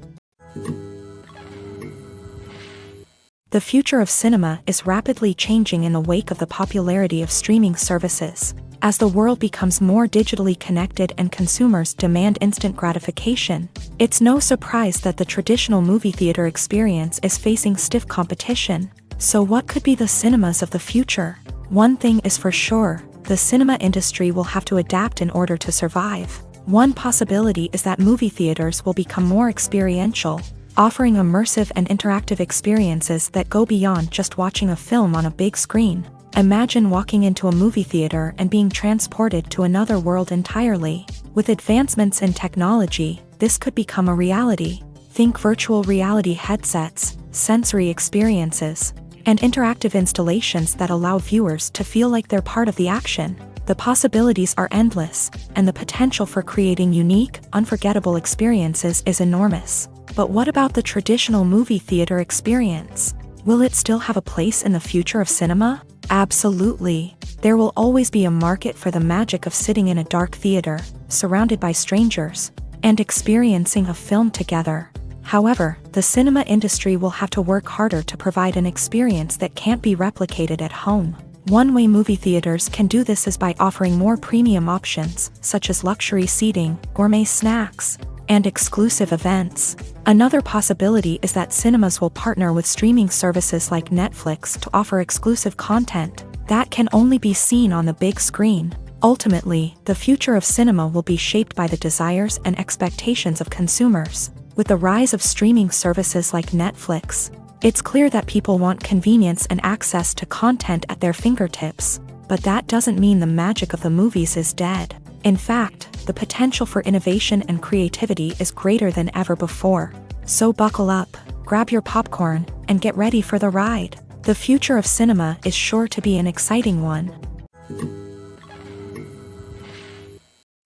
The future of cinema is rapidly changing in the wake of the popularity of streaming services. As the world becomes more digitally connected and consumers demand instant gratification, it's no surprise that the traditional movie theater experience is facing stiff competition. So what could be the cinemas of the future? One thing is for sure, the cinema industry will have to adapt in order to survive. One possibility is that movie theaters will become more experiential, offering immersive and interactive experiences that go beyond just watching a film on a big screen. Imagine walking into a movie theater and being transported to another world entirely. With advancements in technology, this could become a reality. Think virtual reality headsets, sensory experiences, and interactive installations that allow viewers to feel like they're part of the action. The possibilities are endless, and the potential for creating unique, unforgettable experiences is enormous. But what about the traditional movie theater experience? Will it still have a place in the future of cinema? Absolutely. There will always be a market for the magic of sitting in a dark theater, surrounded by strangers, and experiencing a film together. However, the cinema industry will have to work harder to provide an experience that can't be replicated at home. One way movie theaters can do this is by offering more premium options, such as luxury seating, gourmet snacks, and exclusive events. Another possibility is that cinemas will partner with streaming services like Netflix to offer exclusive content that can only be seen on the big screen. Ultimately, the future of cinema will be shaped by the desires and expectations of consumers. With the rise of streaming services like Netflix, it's clear that people want convenience and access to content at their fingertips. But that doesn't mean the magic of the movies is dead. In fact, the potential for innovation and creativity is greater than ever before. So buckle up, grab your popcorn, and get ready for the ride. The future of cinema is sure to be an exciting one.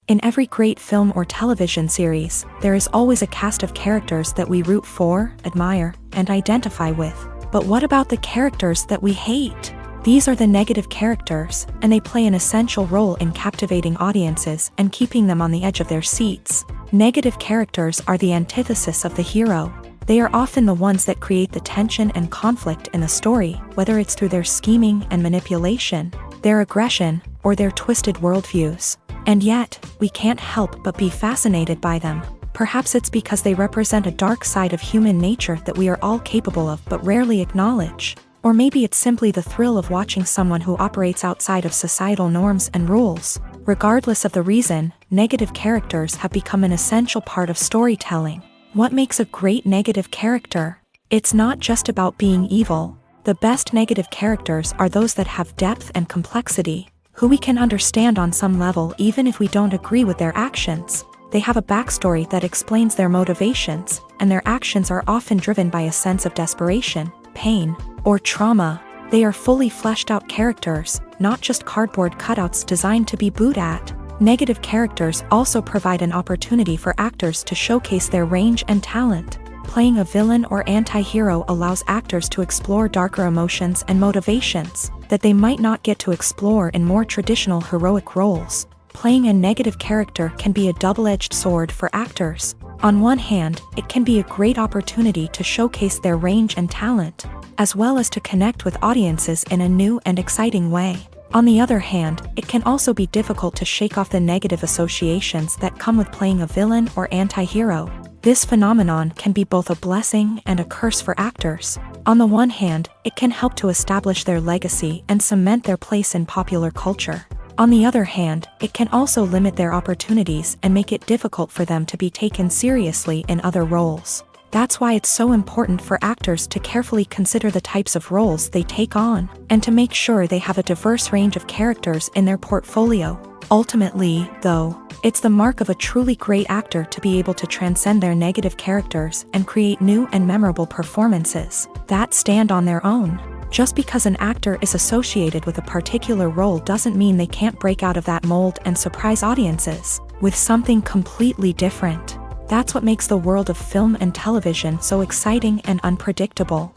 In every great film or television series, there is always a cast of characters that we root for, admire, and identify with. But what about the characters that we hate? These are the negative characters, and they play an essential role in captivating audiences and keeping them on the edge of their seats. Negative characters are the antithesis of the hero. They are often the ones that create the tension and conflict in the story, whether it's through their scheming and manipulation, their aggression, or their twisted worldviews. And yet, we can't help but be fascinated by them. Perhaps it's because they represent a dark side of human nature that we are all capable of but rarely acknowledge. Or maybe it's simply the thrill of watching someone who operates outside of societal norms and rules. Regardless of the reason, negative characters have become an essential part of storytelling. What makes a great negative character? It's not just about being evil. The best negative characters are those that have depth and complexity, who we can understand on some level even if we don't agree with their actions. They have a backstory that explains their motivations, and their actions are often driven by a sense of desperation, pain, or trauma. They are fully fleshed out characters, not just cardboard cutouts designed to be booed at. Negative characters also provide an opportunity for actors to showcase their range and talent. Playing a villain or anti-hero allows actors to explore darker emotions and motivations that they might not get to explore in more traditional heroic roles. Playing a negative character can be a double-edged sword for actors. On one hand, it can be a great opportunity to showcase their range and talent, as well as to connect with audiences in a new and exciting way. On the other hand, it can also be difficult to shake off the negative associations that come with playing a villain or anti-hero. This phenomenon can be both a blessing and a curse for actors. On the one hand, it can help to establish their legacy and cement their place in popular culture. On the other hand, it can also limit their opportunities and make it difficult for them to be taken seriously in other roles. That's why it's so important for actors to carefully consider the types of roles they take on, and to make sure they have a diverse range of characters in their portfolio. Ultimately, though, it's the mark of a truly great actor to be able to transcend their negative characters and create new and memorable performances that stand on their own. Just because an actor is associated with a particular role doesn't mean they can't break out of that mold and surprise audiences with something completely different. That's what makes the world of film and television so exciting and unpredictable.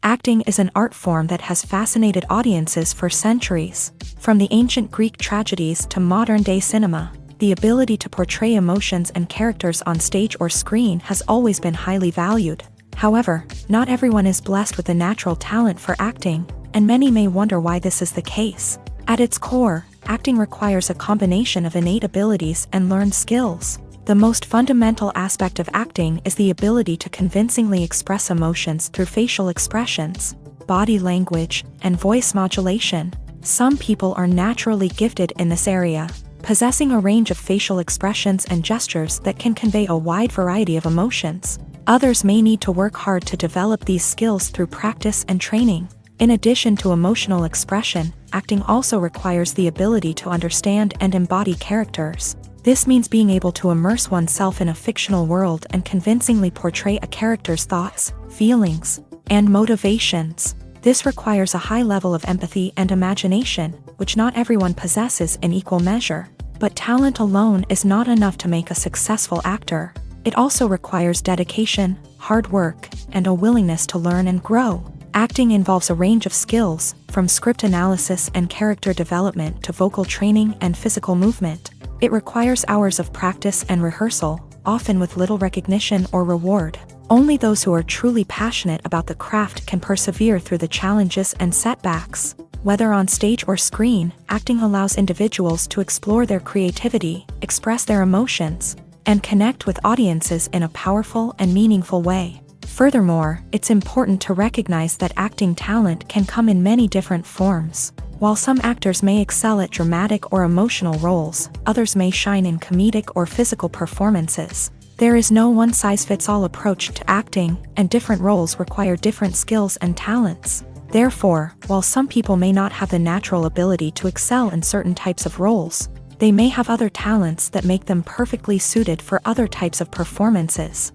Acting is an art form that has fascinated audiences for centuries. From the ancient Greek tragedies to modern-day cinema, the ability to portray emotions and characters on stage or screen has always been highly valued. However, not everyone is blessed with a natural talent for acting, and many may wonder why this is the case. At its core, acting requires a combination of innate abilities and learned skills. The most fundamental aspect of acting is the ability to convincingly express emotions through facial expressions, body language, and voice modulation. Some people are naturally gifted in this area, possessing a range of facial expressions and gestures that can convey a wide variety of emotions. Others may need to work hard to develop these skills through practice and training. In addition to emotional expression, acting also requires the ability to understand and embody characters. This means being able to immerse oneself in a fictional world and convincingly portray a character's thoughts, feelings, and motivations. This requires a high level of empathy and imagination, which not everyone possesses in equal measure. But talent alone is not enough to make a successful actor. It also requires dedication, hard work, and a willingness to learn and grow. Acting involves a range of skills, from script analysis and character development to vocal training and physical movement. It requires hours of practice and rehearsal, often with little recognition or reward. Only those who are truly passionate about the craft can persevere through the challenges and setbacks. Whether on stage or screen, acting allows individuals to explore their creativity, express their emotions, and connect with audiences in a powerful and meaningful way. Furthermore, it's important to recognize that acting talent can come in many different forms. While some actors may excel at dramatic or emotional roles, others may shine in comedic or physical performances. There is no one-size-fits-all approach to acting, and different roles require different skills and talents. Therefore, while some people may not have the natural ability to excel in certain types of roles, they may have other talents that make them perfectly suited for other types of performances.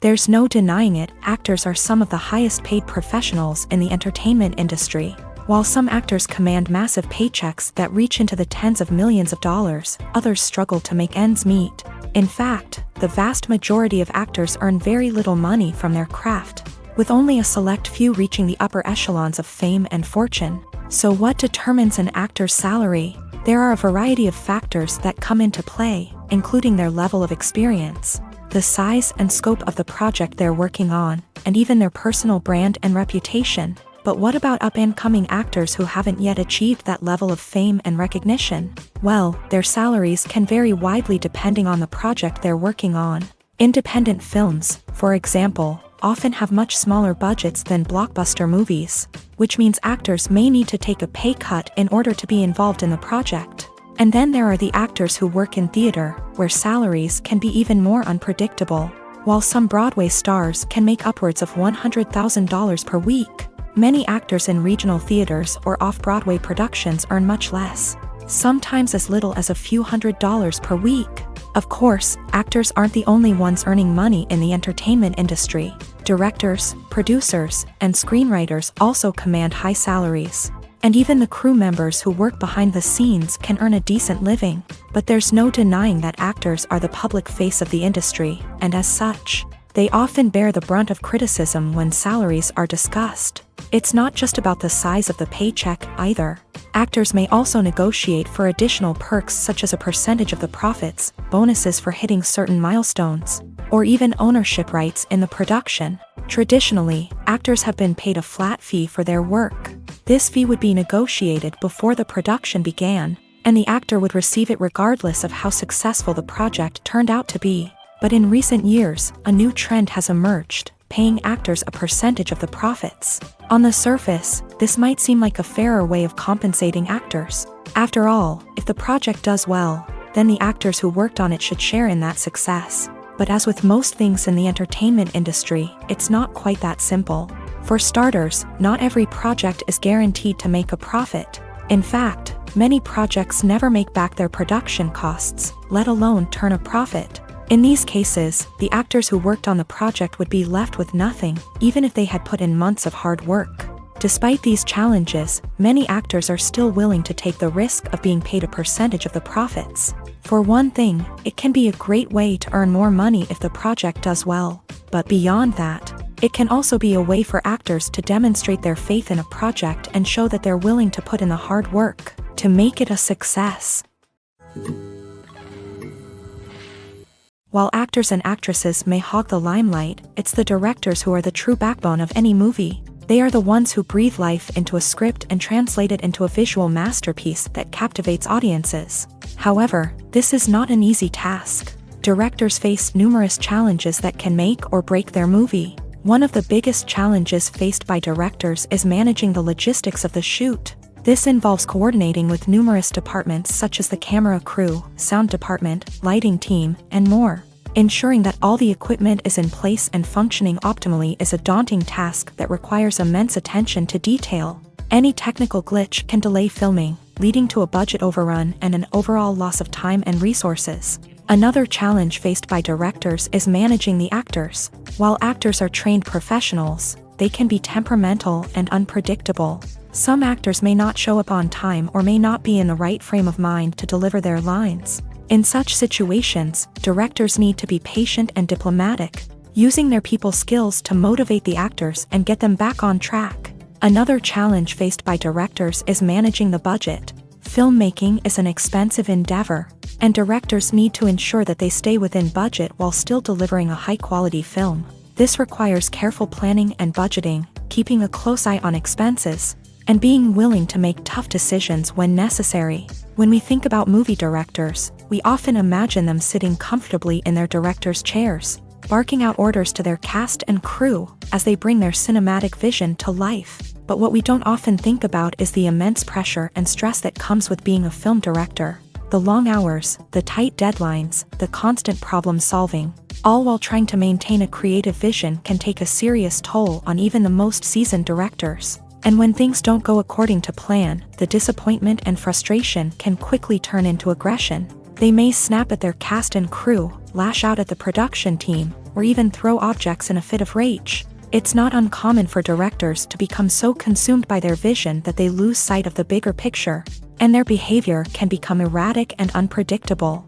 There's no denying it, actors are some of the highest paid professionals in the entertainment industry. While some actors command massive paychecks that reach into the tens of millions of dollars, others struggle to make ends meet. In fact, the vast majority of actors earn very little money from their craft, with only a select few reaching the upper echelons of fame and fortune. So what determines an actor's salary? There are a variety of factors that come into play, including their level of experience, the size and scope of the project they're working on, and even their personal brand and reputation. But what about up-and-coming actors who haven't yet achieved that level of fame and recognition? Well, their salaries can vary widely depending on the project they're working on. Independent films, for example, often have much smaller budgets than blockbuster movies, which means actors may need to take a pay cut in order to be involved in the project. And then there are the actors who work in theater, where salaries can be even more unpredictable. While some Broadway stars can make upwards of $100,000 per week, many actors in regional theaters or off-Broadway productions earn much less, sometimes as little as a few $100s per week. Of course, actors aren't the only ones earning money in the entertainment industry. Directors, producers, and screenwriters also command high salaries. And even the crew members who work behind the scenes can earn a decent living. But there's no denying that actors are the public face of the industry, and as such, they often bear the brunt of criticism when salaries are discussed. It's not just about the size of the paycheck, either. Actors may also negotiate for additional perks such as a percentage of the profits, bonuses for hitting certain milestones, or even ownership rights in the production. Traditionally, actors have been paid a flat fee for their work. This fee would be negotiated before the production began, and the actor would receive it regardless of how successful the project turned out to be. But in recent years, a new trend has emerged, paying actors a percentage of the profits. On the surface, this might seem like a fairer way of compensating actors. After all, if the project does well, then the actors who worked on it should share in that success. But as with most things in the entertainment industry, it's not quite that simple. For starters, not every project is guaranteed to make a profit. In fact, many projects never make back their production costs, let alone turn a profit. In these cases, the actors who worked on the project would be left with nothing, even if they had put in months of hard work. Despite these challenges, many actors are still willing to take the risk of being paid a percentage of the profits. For one thing, it can be a great way to earn more money if the project does well. But beyond that, it can also be a way for actors to demonstrate their faith in a project and show that they're willing to put in the hard work to make it a success. While actors and actresses may hog the limelight, it's the directors who are the true backbone of any movie. They are the ones who breathe life into a script and translate it into a visual masterpiece that captivates audiences. However, this is not an easy task. Directors face numerous challenges that can make or break their movie. One of the biggest challenges faced by directors is managing the logistics of the shoot. This involves coordinating with numerous departments such as the camera crew, sound department, lighting team, and more. Ensuring that all the equipment is in place and functioning optimally is a daunting task that requires immense attention to detail. Any technical glitch can delay filming, leading to a budget overrun and an overall loss of time and resources. Another challenge faced by directors is managing the actors. While actors are trained professionals, they can be temperamental and unpredictable. Some actors may not show up on time or may not be in the right frame of mind to deliver their lines. In such situations, directors need to be patient and diplomatic, using their people skills to motivate the actors and get them back on track. Another challenge faced by directors is managing the budget. Filmmaking is an expensive endeavor, and directors need to ensure that they stay within budget while still delivering a high-quality film. This requires careful planning and budgeting, keeping a close eye on expenses, and being willing to make tough decisions when necessary. When we think about movie directors, we often imagine them sitting comfortably in their director's chairs, barking out orders to their cast and crew as they bring their cinematic vision to life. But what we don't often think about is the immense pressure and stress that comes with being a film director. The long hours, the tight deadlines, the constant problem solving, all while trying to maintain a creative vision can take a serious toll on even the most seasoned directors. And when things don't go according to plan, the disappointment and frustration can quickly turn into aggression. They may snap at their cast and crew, lash out at the production team, or even throw objects in a fit of rage. It's not uncommon for directors to become so consumed by their vision that they lose sight of the bigger picture, and their behavior can become erratic and unpredictable.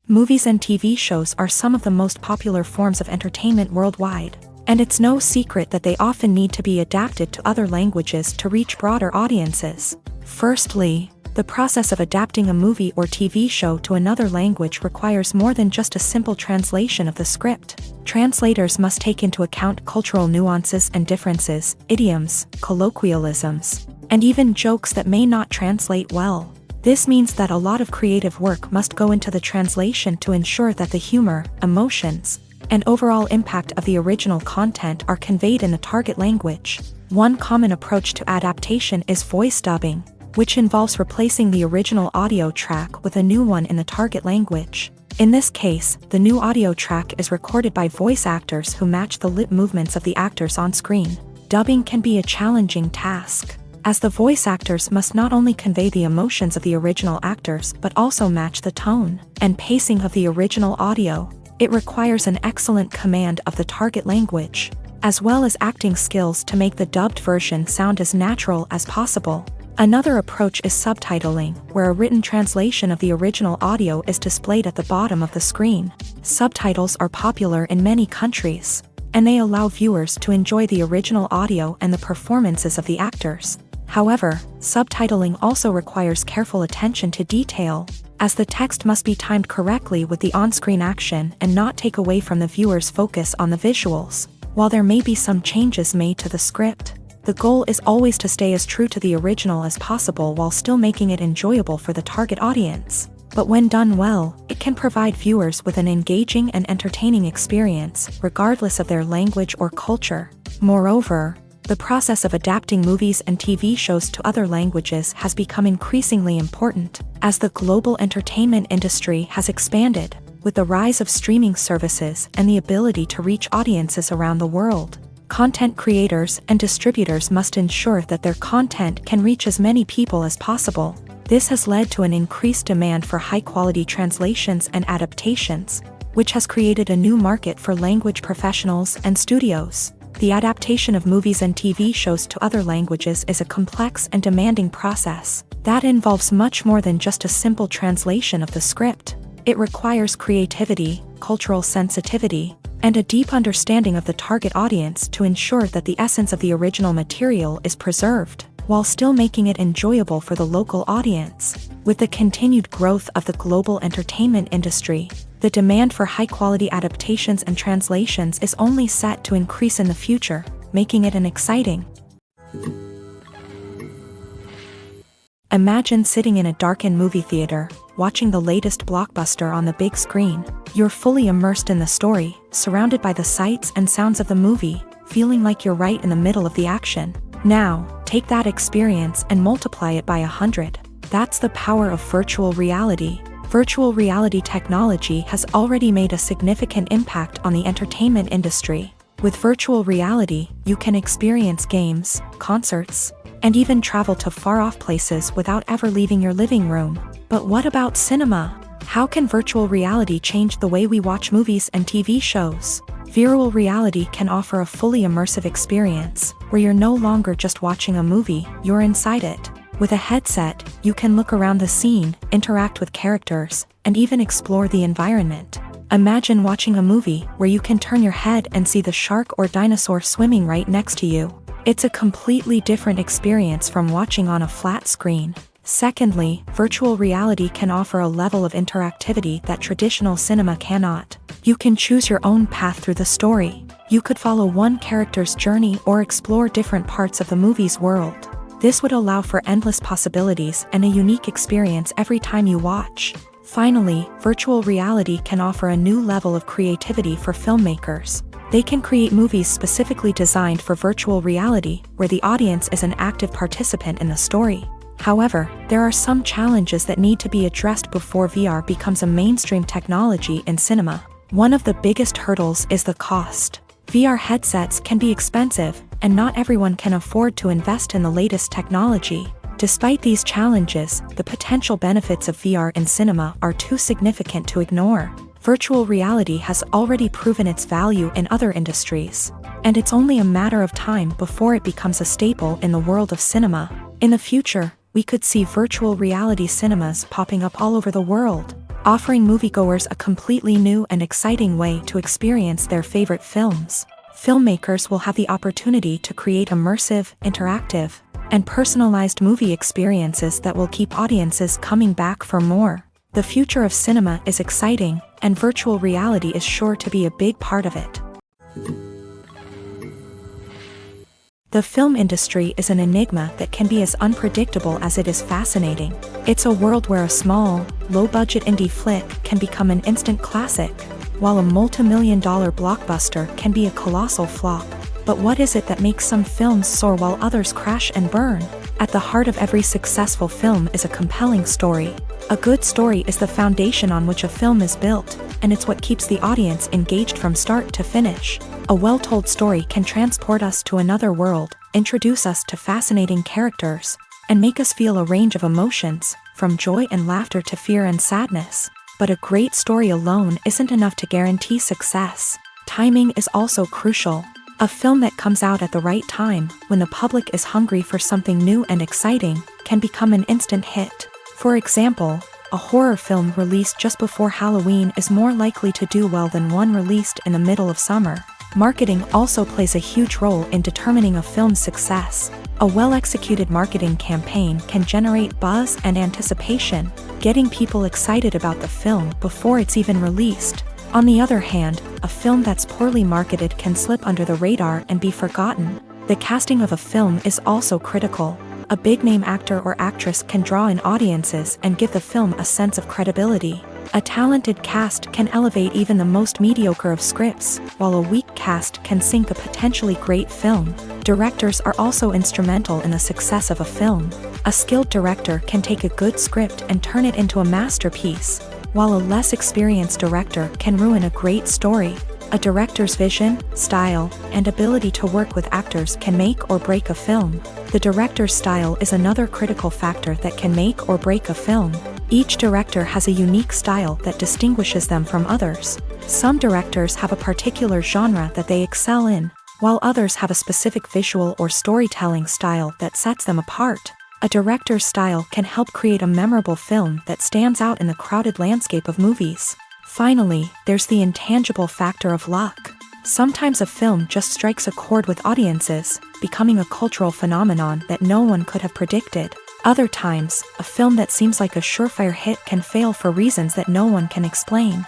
Movies and TV shows are some of the most popular forms of entertainment worldwide, and it's no secret that they often need to be adapted to other languages to reach broader audiences. Firstly, the process of adapting a movie or TV show to another language requires more than just a simple translation of the script. Translators must take into account cultural nuances and differences, idioms, colloquialisms, and even jokes that may not translate well. This means that a lot of creative work must go into the translation to ensure that the humor, emotions, and overall impact of the original content are conveyed in the target language. One common approach to adaptation is voice dubbing, which involves replacing the original audio track with a new one in the target language. In this case, the new audio track is recorded by voice actors who match the lip movements of the actors on screen. Dubbing can be a challenging task, as the voice actors must not only convey the emotions of the original actors but also match the tone and pacing of the original audio. It requires an excellent command of the target language, as well as acting skills to make the dubbed version sound as natural as possible. Another approach is subtitling, where a written translation of the original audio is displayed at the bottom of the screen. Subtitles are popular in many countries, and they allow viewers to enjoy the original audio and the performances of the actors. However, subtitling also requires careful attention to detail, as the text must be timed correctly with the on-screen action and not take away from the viewer's focus on the visuals. While there may be some changes made to the script, the goal is always to stay as true to the original as possible while still making it enjoyable for the target audience. But when done well, it can provide viewers with an engaging and entertaining experience, regardless of their language or culture. Moreover, the process of adapting movies and TV shows to other languages has become increasingly important, as the global entertainment industry has expanded, with the rise of streaming services and the ability to reach audiences around the world. Content creators and distributors must ensure that their content can reach as many people as possible. This has led to an increased demand for high-quality translations and adaptations, which has created a new market for language professionals and studios. The adaptation of movies and TV shows to other languages is a complex and demanding process that involves much more than just a simple translation of the script. It requires creativity, cultural sensitivity, and a deep understanding of the target audience to ensure that the essence of the original material is preserved, while still making it enjoyable for the local audience. With the continued growth of the global entertainment industry, the demand for high-quality adaptations and translations is only set to increase in the future, making it an exciting. Imagine sitting in a darkened movie theater, watching the latest blockbuster on the big screen. You're fully immersed in the story, surrounded by the sights and sounds of the movie, feeling like you're right in the middle of the action. Now, take that experience and multiply it by 100. That's the power of virtual reality. Virtual reality technology has already made a significant impact on the entertainment industry. With virtual reality, you can experience games, concerts, and even travel to far-off places without ever leaving your living room. But what about cinema? How can virtual reality change the way we watch movies and TV shows? Virtual reality can offer a fully immersive experience, where you're no longer just watching a movie, you're inside it. With a headset, you can look around the scene, interact with characters, and even explore the environment. Imagine watching a movie where you can turn your head and see the shark or dinosaur swimming right next to you. It's a completely different experience from watching on a flat screen. Secondly, virtual reality can offer a level of interactivity that traditional cinema cannot. You can choose your own path through the story. You could follow one character's journey or explore different parts of the movie's world. This would allow for endless possibilities and a unique experience every time you watch. Finally, virtual reality can offer a new level of creativity for filmmakers. They can create movies specifically designed for virtual reality, where the audience is an active participant in the story. However, there are some challenges that need to be addressed before VR becomes a mainstream technology in cinema. One of the biggest hurdles is the cost. VR headsets can be expensive, and not everyone can afford to invest in the latest technology. Despite these challenges, the potential benefits of VR in cinema are too significant to ignore. Virtual reality has already proven its value in other industries, and it's only a matter of time before it becomes a staple in the world of cinema. In the future, we could see virtual reality cinemas popping up all over the world, offering moviegoers a completely new and exciting way to experience their favorite films. Filmmakers will have the opportunity to create immersive, interactive, and personalized movie experiences that will keep audiences coming back for more. The future of cinema is exciting, and virtual reality is sure to be a big part of it. The film industry is an enigma that can be as unpredictable as it is fascinating. It's a world where a small, low-budget indie flick can become an instant classic, while a multi-million-dollar blockbuster can be a colossal flop. But what is it that makes some films soar while others crash and burn? At the heart of every successful film is a compelling story. A good story is the foundation on which a film is built, and it's what keeps the audience engaged from start to finish. A well-told story can transport us to another world, introduce us to fascinating characters, and make us feel a range of emotions, from joy and laughter to fear and sadness. But a great story alone isn't enough to guarantee success. Timing is also crucial. A film that comes out at the right time, when the public is hungry for something new and exciting, can become an instant hit. For example, a horror film released just before Halloween is more likely to do well than one released in the middle of summer. Marketing also plays a huge role in determining a film's success. A well-executed marketing campaign can generate buzz and anticipation, getting people excited about the film before it's even released. On the other hand, a film that's poorly marketed can slip under the radar and be forgotten. The casting of a film is also critical. A big-name actor or actress can draw in audiences and give the film a sense of credibility. A talented cast can elevate even the most mediocre of scripts, while a weak cast can sink a potentially great film. Directors are also instrumental in the success of a film. A skilled director can take a good script and turn it into a masterpiece, while a less experienced director can ruin a great story. A director's vision, style, and ability to work with actors can make or break a film. The director's style is another critical factor that can make or break a film. Each director has a unique style that distinguishes them from others. Some directors have a particular genre that they excel in, while others have a specific visual or storytelling style that sets them apart. A director's style can help create a memorable film that stands out in the crowded landscape of movies. Finally, there's the intangible factor of luck. Sometimes a film just strikes a chord with audiences, becoming a cultural phenomenon that no one could have predicted. Other times, a film that seems like a surefire hit can fail for reasons that no one can explain.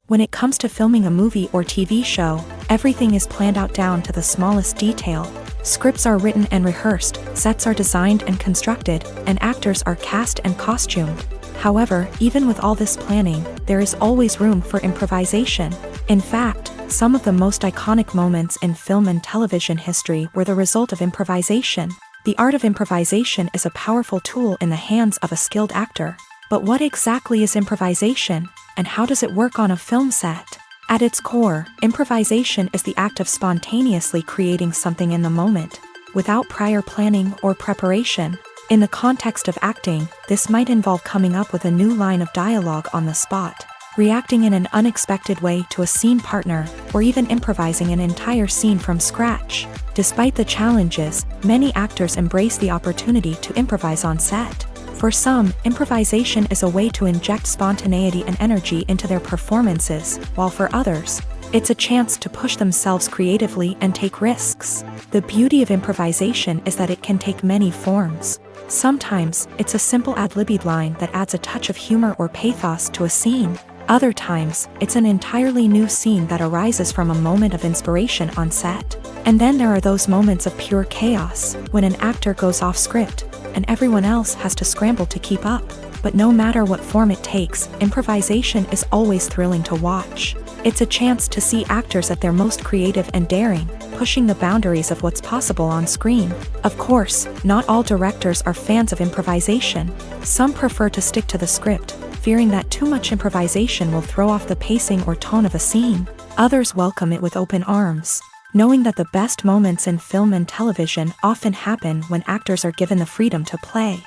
When it comes to filming a movie or TV show, everything is planned out down to the smallest detail. Scripts are written and rehearsed, sets are designed and constructed, and actors are cast and costumed. However, even with all this planning, there is always room for improvisation. In fact, some of the most iconic moments in film and television history were the result of improvisation. The art of improvisation is a powerful tool in the hands of a skilled actor. But what exactly is improvisation, and how does it work on a film set? At its core, improvisation is the act of spontaneously creating something in the moment, without prior planning or preparation. In the context of acting, this might involve coming up with a new line of dialogue on the spot, reacting in an unexpected way to a scene partner, or even improvising an entire scene from scratch. Despite the challenges, many actors embrace the opportunity to improvise on set. For some, improvisation is a way to inject spontaneity and energy into their performances, while for others, it's a chance to push themselves creatively and take risks. The beauty of improvisation is that it can take many forms. Sometimes, it's a simple ad-libbed line that adds a touch of humor or pathos to a scene. Other times, it's an entirely new scene that arises from a moment of inspiration on set. And then there are those moments of pure chaos, when an actor goes off script, and everyone else has to scramble to keep up. But no matter what form it takes, improvisation is always thrilling to watch. It's a chance to see actors at their most creative and daring, pushing the boundaries of what's possible on screen. Of course, not all directors are fans of improvisation. Some prefer to stick to the script, fearing that too much improvisation will throw off the pacing or tone of a scene. Others welcome it with open arms, knowing that the best moments in film and television often happen when actors are given the freedom to play.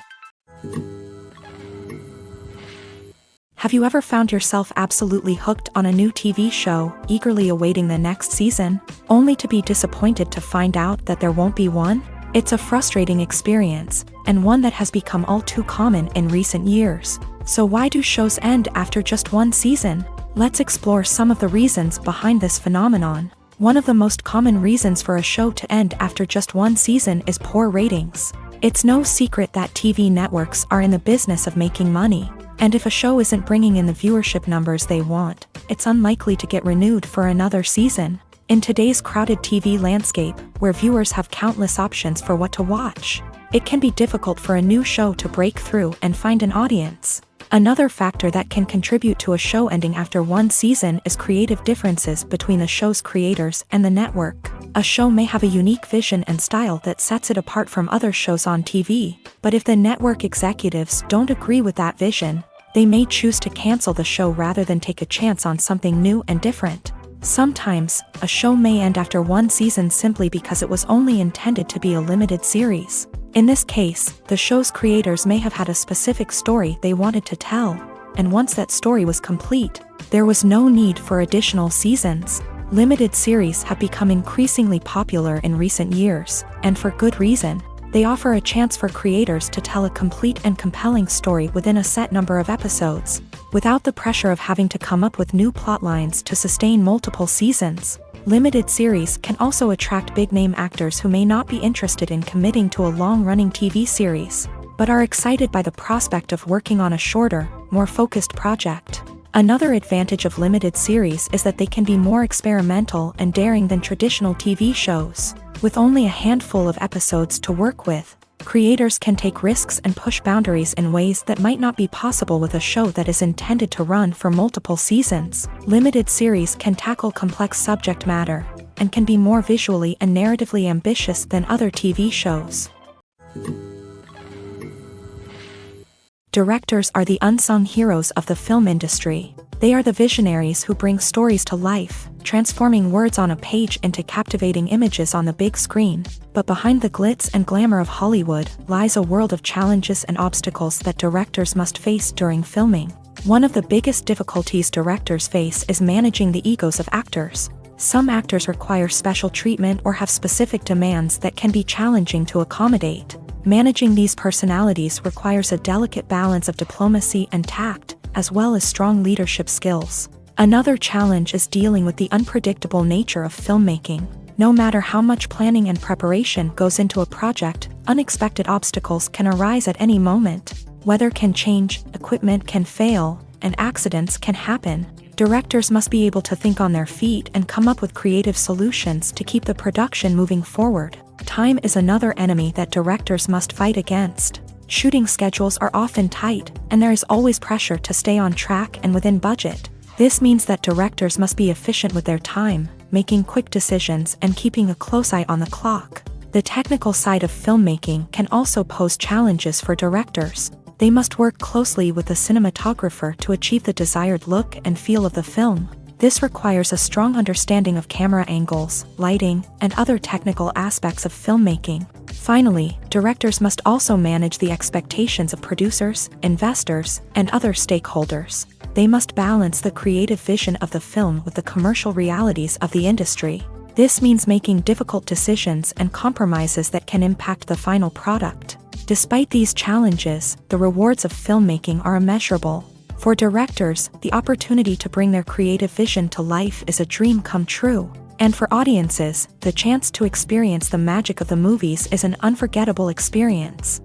Have you ever found yourself absolutely hooked on a new TV show, eagerly awaiting the next season, only to be disappointed to find out that there won't be one? It's a frustrating experience, and one that has become all too common in recent years. So why do shows end after just one season? Let's explore some of the reasons behind this phenomenon. One of the most common reasons for a show to end after just one season is poor ratings. It's no secret that TV networks are in the business of making money. And if a show isn't bringing in the viewership numbers they want, it's unlikely to get renewed for another season. In today's crowded TV landscape, where viewers have countless options for what to watch, it can be difficult for a new show to break through and find an audience. Another factor that can contribute to a show ending after one season is creative differences between the show's creators and the network. A show may have a unique vision and style that sets it apart from other shows on TV, but if the network executives don't agree with that vision, they may choose to cancel the show rather than take a chance on something new and different. Sometimes, a show may end after one season simply because it was only intended to be a limited series. In this case, the show's creators may have had a specific story they wanted to tell, and once that story was complete, there was no need for additional seasons. Limited series have become increasingly popular in recent years, and for good reason. They offer a chance for creators to tell a complete and compelling story within a set number of episodes, without the pressure of having to come up with new plotlines to sustain multiple seasons. Limited series can also attract big-name actors who may not be interested in committing to a long-running TV series, but are excited by the prospect of working on a shorter, more focused project. Another advantage of limited series is that they can be more experimental and daring than traditional TV shows. With only a handful of episodes to work with, creators can take risks and push boundaries in ways that might not be possible with a show that is intended to run for multiple seasons. Limited series can tackle complex subject matter, and can be more visually and narratively ambitious than other TV shows. Directors are the unsung heroes of the film industry. They are the visionaries who bring stories to life, transforming words on a page into captivating images on the big screen. But behind the glitz and glamour of Hollywood lies a world of challenges and obstacles that directors must face during filming. One of the biggest difficulties directors face is managing the egos of actors. Some actors require special treatment or have specific demands that can be challenging to accommodate. Managing these personalities requires a delicate balance of diplomacy and tact, as well as strong leadership skills. Another challenge is dealing with the unpredictable nature of filmmaking. No matter how much planning and preparation goes into a project, unexpected obstacles can arise at any moment. Weather can change, equipment can fail, and accidents can happen. Directors must be able to think on their feet and come up with creative solutions to keep the production moving forward. Time is another enemy that directors must fight against. Shooting schedules are often tight, and there is always pressure to stay on track and within budget. This means that directors must be efficient with their time, making quick decisions and keeping a close eye on the clock. The technical side of filmmaking can also pose challenges for directors. They must work closely with the cinematographer to achieve the desired look and feel of the film. This requires a strong understanding of camera angles, lighting, and other technical aspects of filmmaking. Finally, directors must also manage the expectations of producers, investors, and other stakeholders. They must balance the creative vision of the film with the commercial realities of the industry. This means making difficult decisions and compromises that can impact the final product. Despite these challenges, the rewards of filmmaking are immeasurable. For directors, the opportunity to bring their creative vision to life is a dream come true. And for audiences, the chance to experience the magic of the movies is an unforgettable experience.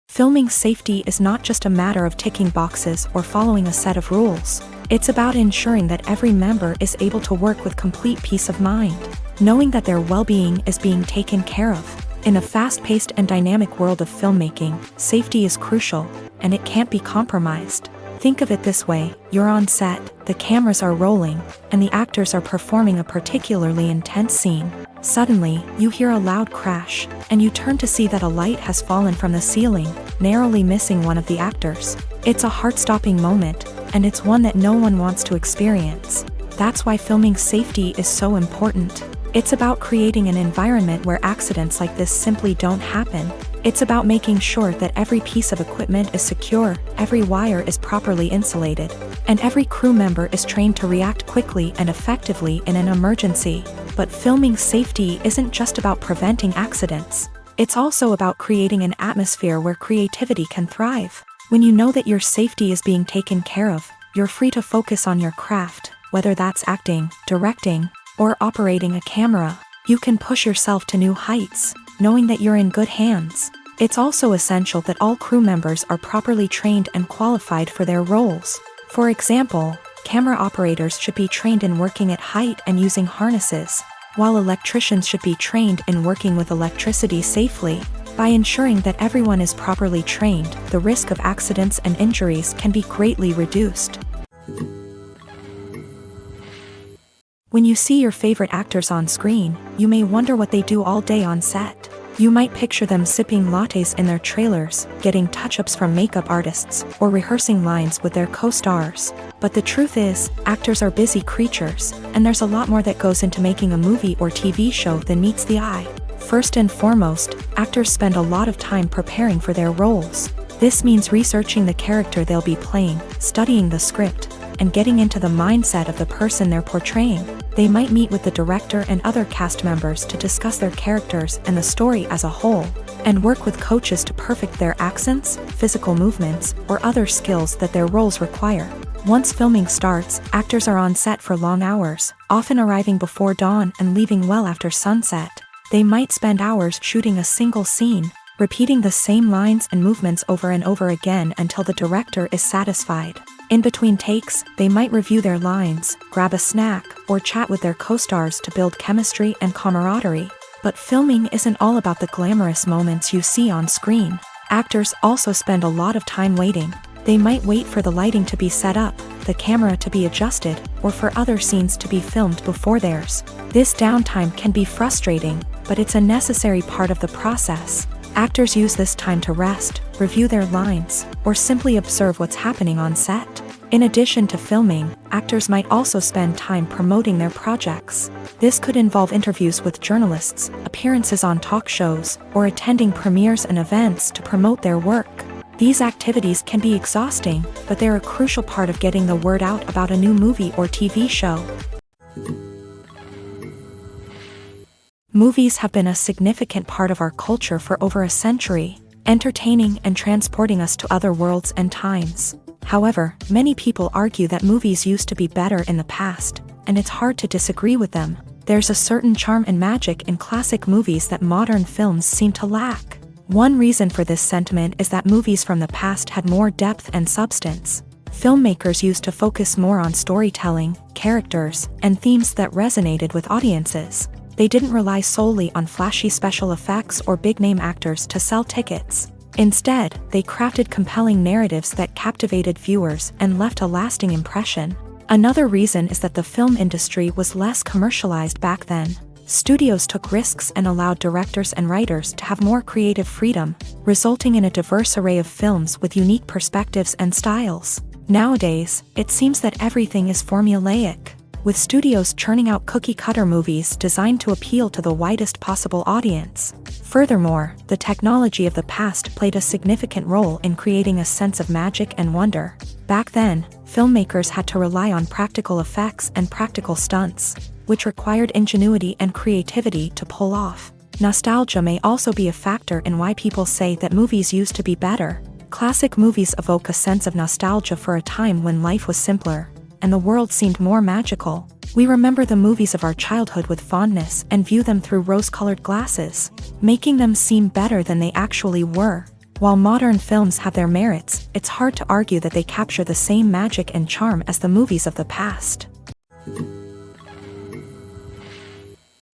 Filming safety is not just a matter of ticking boxes or following a set of rules. It's about ensuring that every member is able to work with complete peace of mind, knowing that their well-being is being taken care of. In a fast-paced and dynamic world of filmmaking, safety is crucial, and it can't be compromised. Think of it this way: you're on set, the cameras are rolling, and the actors are performing a particularly intense scene. Suddenly, you hear a loud crash, and you turn to see that a light has fallen from the ceiling, narrowly missing one of the actors. It's a heart-stopping moment, and it's one that no one wants to experience. That's why filming safety is so important. It's about creating an environment where accidents like this simply don't happen. It's about making sure that every piece of equipment is secure, every wire is properly insulated, and every crew member is trained to react quickly and effectively in an emergency. But filming safety isn't just about preventing accidents. It's also about creating an atmosphere where creativity can thrive. When you know that your safety is being taken care of, you're free to focus on your craft, whether that's acting, directing, or operating a camera. You can push yourself to new heights, knowing that you're in good hands. It's also essential that all crew members are properly trained and qualified for their roles. For example, camera operators should be trained in working at height and using harnesses, while electricians should be trained in working with electricity safely. By ensuring that everyone is properly trained, the risk of accidents and injuries can be greatly reduced. When you see your favorite actors on screen, you may wonder what they do all day on set. You might picture them sipping lattes in their trailers, getting touch-ups from makeup artists, or rehearsing lines with their co-stars. But the truth is, actors are busy creatures, and there's a lot more that goes into making a movie or TV show than meets the eye. First and foremost, actors spend a lot of time preparing for their roles. This means researching the character they'll be playing, studying the script, and getting into the mindset of the person they're portraying. They might meet with the director and other cast members to discuss their characters and the story as a whole, and work with coaches to perfect their accents, physical movements, or other skills that their roles require. Once filming starts, actors are on set for long hours, often arriving before dawn and leaving well after sunset. They might spend hours shooting a single scene, repeating the same lines and movements over and over again until the director is satisfied. In between takes, they might review their lines, grab a snack, or chat with their co-stars to build chemistry and camaraderie. But filming isn't all about the glamorous moments you see on screen. Actors also spend a lot of time waiting. They might wait for the lighting to be set up, the camera to be adjusted, or for other scenes to be filmed before theirs. This downtime can be frustrating, but it's a necessary part of the process. Actors use this time to rest, review their lines, or simply observe what's happening on set. In addition to filming, actors might also spend time promoting their projects. This could involve interviews with journalists, appearances on talk shows, or attending premieres and events to promote their work. These activities can be exhausting, but they're a crucial part of getting the word out about a new movie or TV show. Movies have been a significant part of our culture for over a century, entertaining and transporting us to other worlds and times. However, many people argue that movies used to be better in the past, and it's hard to disagree with them. There's a certain charm and magic in classic movies that modern films seem to lack. One reason for this sentiment is that movies from the past had more depth and substance. Filmmakers used to focus more on storytelling, characters, and themes that resonated with audiences. They didn't rely solely on flashy special effects or big-name actors to sell tickets. Instead, they crafted compelling narratives that captivated viewers and left a lasting impression. Another reason is that the film industry was less commercialized back then. Studios took risks and allowed directors and writers to have more creative freedom, resulting in a diverse array of films with unique perspectives and styles. Nowadays, it seems that everything is formulaic, with studios churning out cookie-cutter movies designed to appeal to the widest possible audience. Furthermore, the technology of the past played a significant role in creating a sense of magic and wonder. Back then, filmmakers had to rely on practical effects and practical stunts, which required ingenuity and creativity to pull off. Nostalgia may also be a factor in why people say that movies used to be better. Classic movies evoke a sense of nostalgia for a time when life was simpler, and the world seemed more magical. We remember the movies of our childhood with fondness and view them through rose-colored glasses, making them seem better than they actually were. While modern films have their merits, it's hard to argue that they capture the same magic and charm as the movies of the past.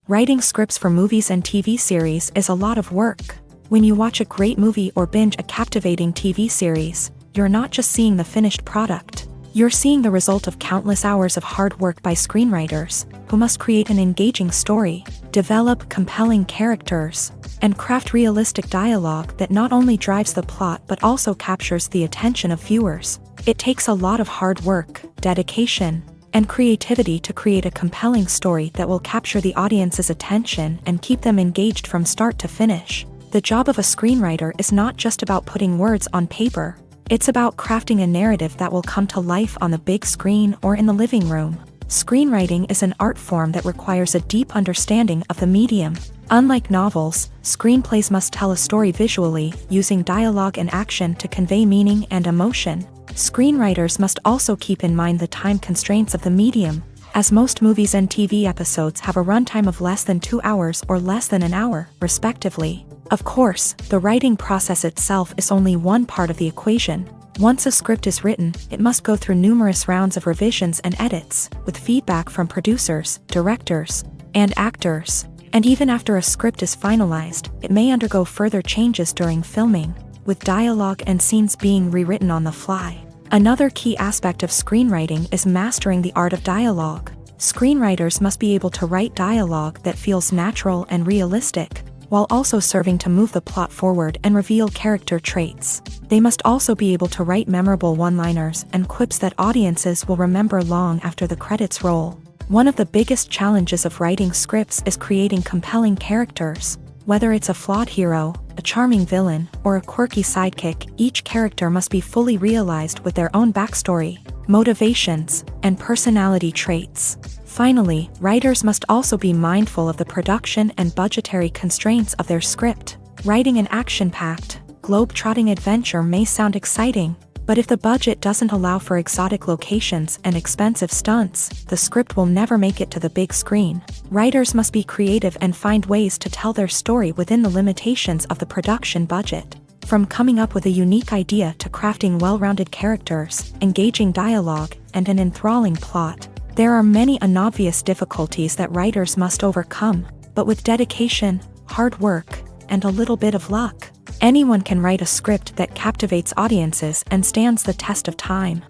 Writing scripts for movies and TV series is a lot of work. When you watch a great movie or binge a captivating TV series, you're not just seeing the finished product. You're seeing the result of countless hours of hard work by screenwriters, who must create an engaging story, develop compelling characters, and craft realistic dialogue that not only drives the plot but also captures the attention of viewers. It takes a lot of hard work, dedication, and creativity to create a compelling story that will capture the audience's attention and keep them engaged from start to finish. The job of a screenwriter is not just about putting words on paper. It's about crafting a narrative that will come to life on the big screen or in the living room. Screenwriting is an art form that requires a deep understanding of the medium. Unlike novels, screenplays must tell a story visually, using dialogue and action to convey meaning and emotion. Screenwriters must also keep in mind the time constraints of the medium, as most movies and TV episodes have a runtime of less than 2 hours or less than an hour, respectively. Of course, the writing process itself is only one part of the equation. Once a script is written, it must go through numerous rounds of revisions and edits, with feedback from producers, directors, and actors. And even after a script is finalized, it may undergo further changes during filming, with dialogue and scenes being rewritten on the fly. Another key aspect of screenwriting is mastering the art of dialogue. Screenwriters must be able to write dialogue that feels natural and realistic, while also serving to move the plot forward and reveal character traits. They must also be able to write memorable one-liners and quips that audiences will remember long after the credits roll. One of the biggest challenges of writing scripts is creating compelling characters. Whether it's a flawed hero, a charming villain, or a quirky sidekick, each character must be fully realized with their own backstory, motivations, and personality traits. Finally, writers must also be mindful of the production and budgetary constraints of their script. Writing an action-packed, globe-trotting adventure may sound exciting, but if the budget doesn't allow for exotic locations and expensive stunts, the script will never make it to the big screen. Writers must be creative and find ways to tell their story within the limitations of the production budget. From coming up with a unique idea to crafting well-rounded characters, engaging dialogue, and an enthralling plot, there are many unobvious difficulties that writers must overcome, but with dedication, hard work, and a little bit of luck, anyone can write a script that captivates audiences and stands the test of time.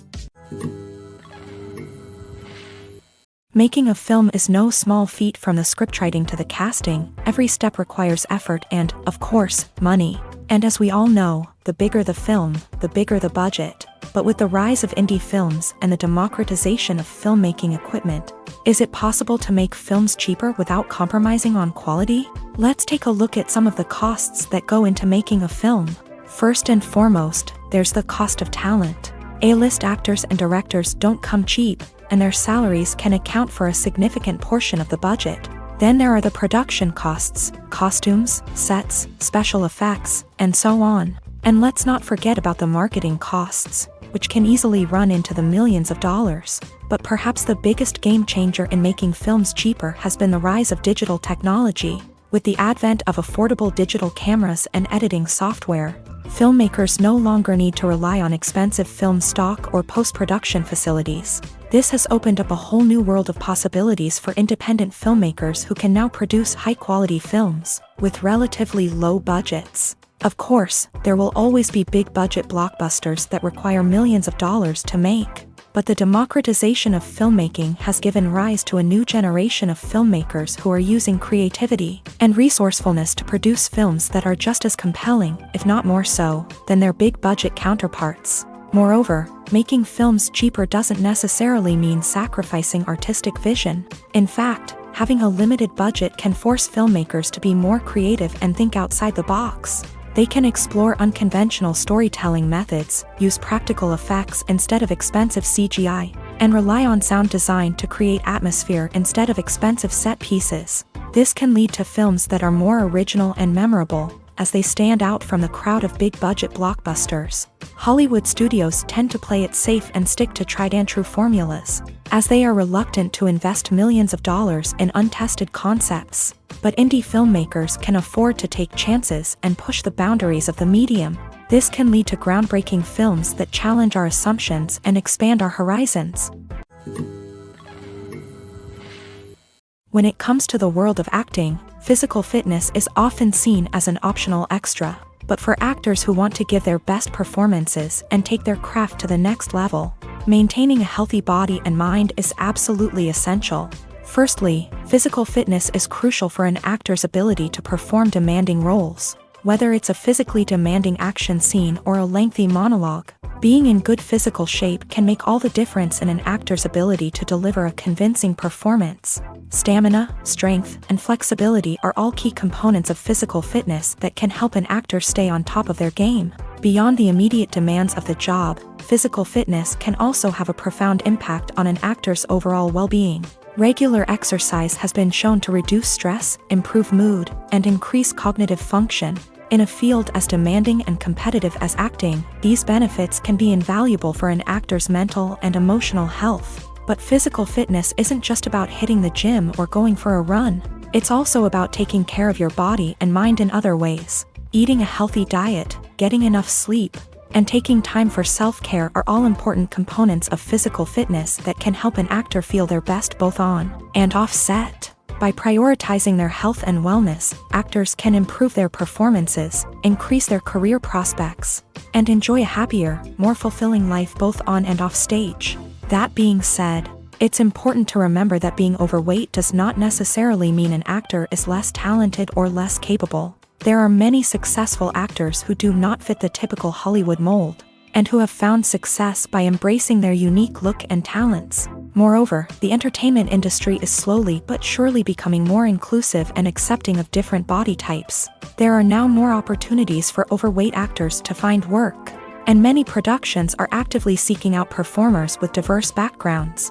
Making a film is no small feat. From the scriptwriting to the casting, every step requires effort and, of course, money. And as we all know, the bigger the film, the bigger the budget. But with the rise of indie films and the democratization of filmmaking equipment, is it possible to make films cheaper without compromising on quality? Let's take a look at some of the costs that go into making a film. First and foremost, there's the cost of talent. A-list actors and directors don't come cheap, and their salaries can account for a significant portion of the budget. Then there are the production costs, costumes, sets, special effects, and so on. And let's not forget about the marketing costs, which can easily run into the millions of dollars. But perhaps the biggest game changer in making films cheaper has been the rise of digital technology. With the advent of affordable digital cameras and editing software, filmmakers no longer need to rely on expensive film stock or post-production facilities. This has opened up a whole new world of possibilities for independent filmmakers who can now produce high-quality films with relatively low budgets. Of course, there will always be big-budget blockbusters that require millions of dollars to make. But the democratization of filmmaking has given rise to a new generation of filmmakers who are using creativity and resourcefulness to produce films that are just as compelling, if not more so, than their big-budget counterparts. Moreover, making films cheaper doesn't necessarily mean sacrificing artistic vision. In fact, having a limited budget can force filmmakers to be more creative and think outside the box. They can explore unconventional storytelling methods, use practical effects instead of expensive CGI, and rely on sound design to create atmosphere instead of expensive set pieces. This can lead to films that are more original and memorable, as they stand out from the crowd of big-budget blockbusters. Hollywood studios tend to play it safe and stick to tried-and-true formulas, as they are reluctant to invest millions of dollars in untested concepts. But indie filmmakers can afford to take chances and push the boundaries of the medium. This can lead to groundbreaking films that challenge our assumptions and expand our horizons. When it comes to the world of acting, physical fitness is often seen as an optional extra. But for actors who want to give their best performances and take their craft to the next level, maintaining a healthy body and mind is absolutely essential. Firstly, physical fitness is crucial for an actor's ability to perform demanding roles. Whether it's a physically demanding action scene or a lengthy monologue, being in good physical shape can make all the difference in an actor's ability to deliver a convincing performance. Stamina, strength, and flexibility are all key components of physical fitness that can help an actor stay on top of their game. Beyond the immediate demands of the job, physical fitness can also have a profound impact on an actor's overall well-being. Regular exercise has been shown to reduce stress, improve mood, and increase cognitive function. In a field as demanding and competitive as acting, these benefits can be invaluable for an actor's mental and emotional health. But physical fitness isn't just about hitting the gym or going for a run. It's also about taking care of your body and mind in other ways. Eating a healthy diet, getting enough sleep, and taking time for self-care are all important components of physical fitness that can help an actor feel their best both on and off set. By prioritizing their health and wellness, actors can improve their performances, increase their career prospects, and enjoy a happier, more fulfilling life both on and off stage. That being said, it's important to remember that being overweight does not necessarily mean an actor is less talented or less capable. There are many successful actors who do not fit the typical Hollywood mold, and who have found success by embracing their unique look and talents. Moreover, the entertainment industry is slowly but surely becoming more inclusive and accepting of different body types. There are now more opportunities for overweight actors to find work, and many productions are actively seeking out performers with diverse backgrounds.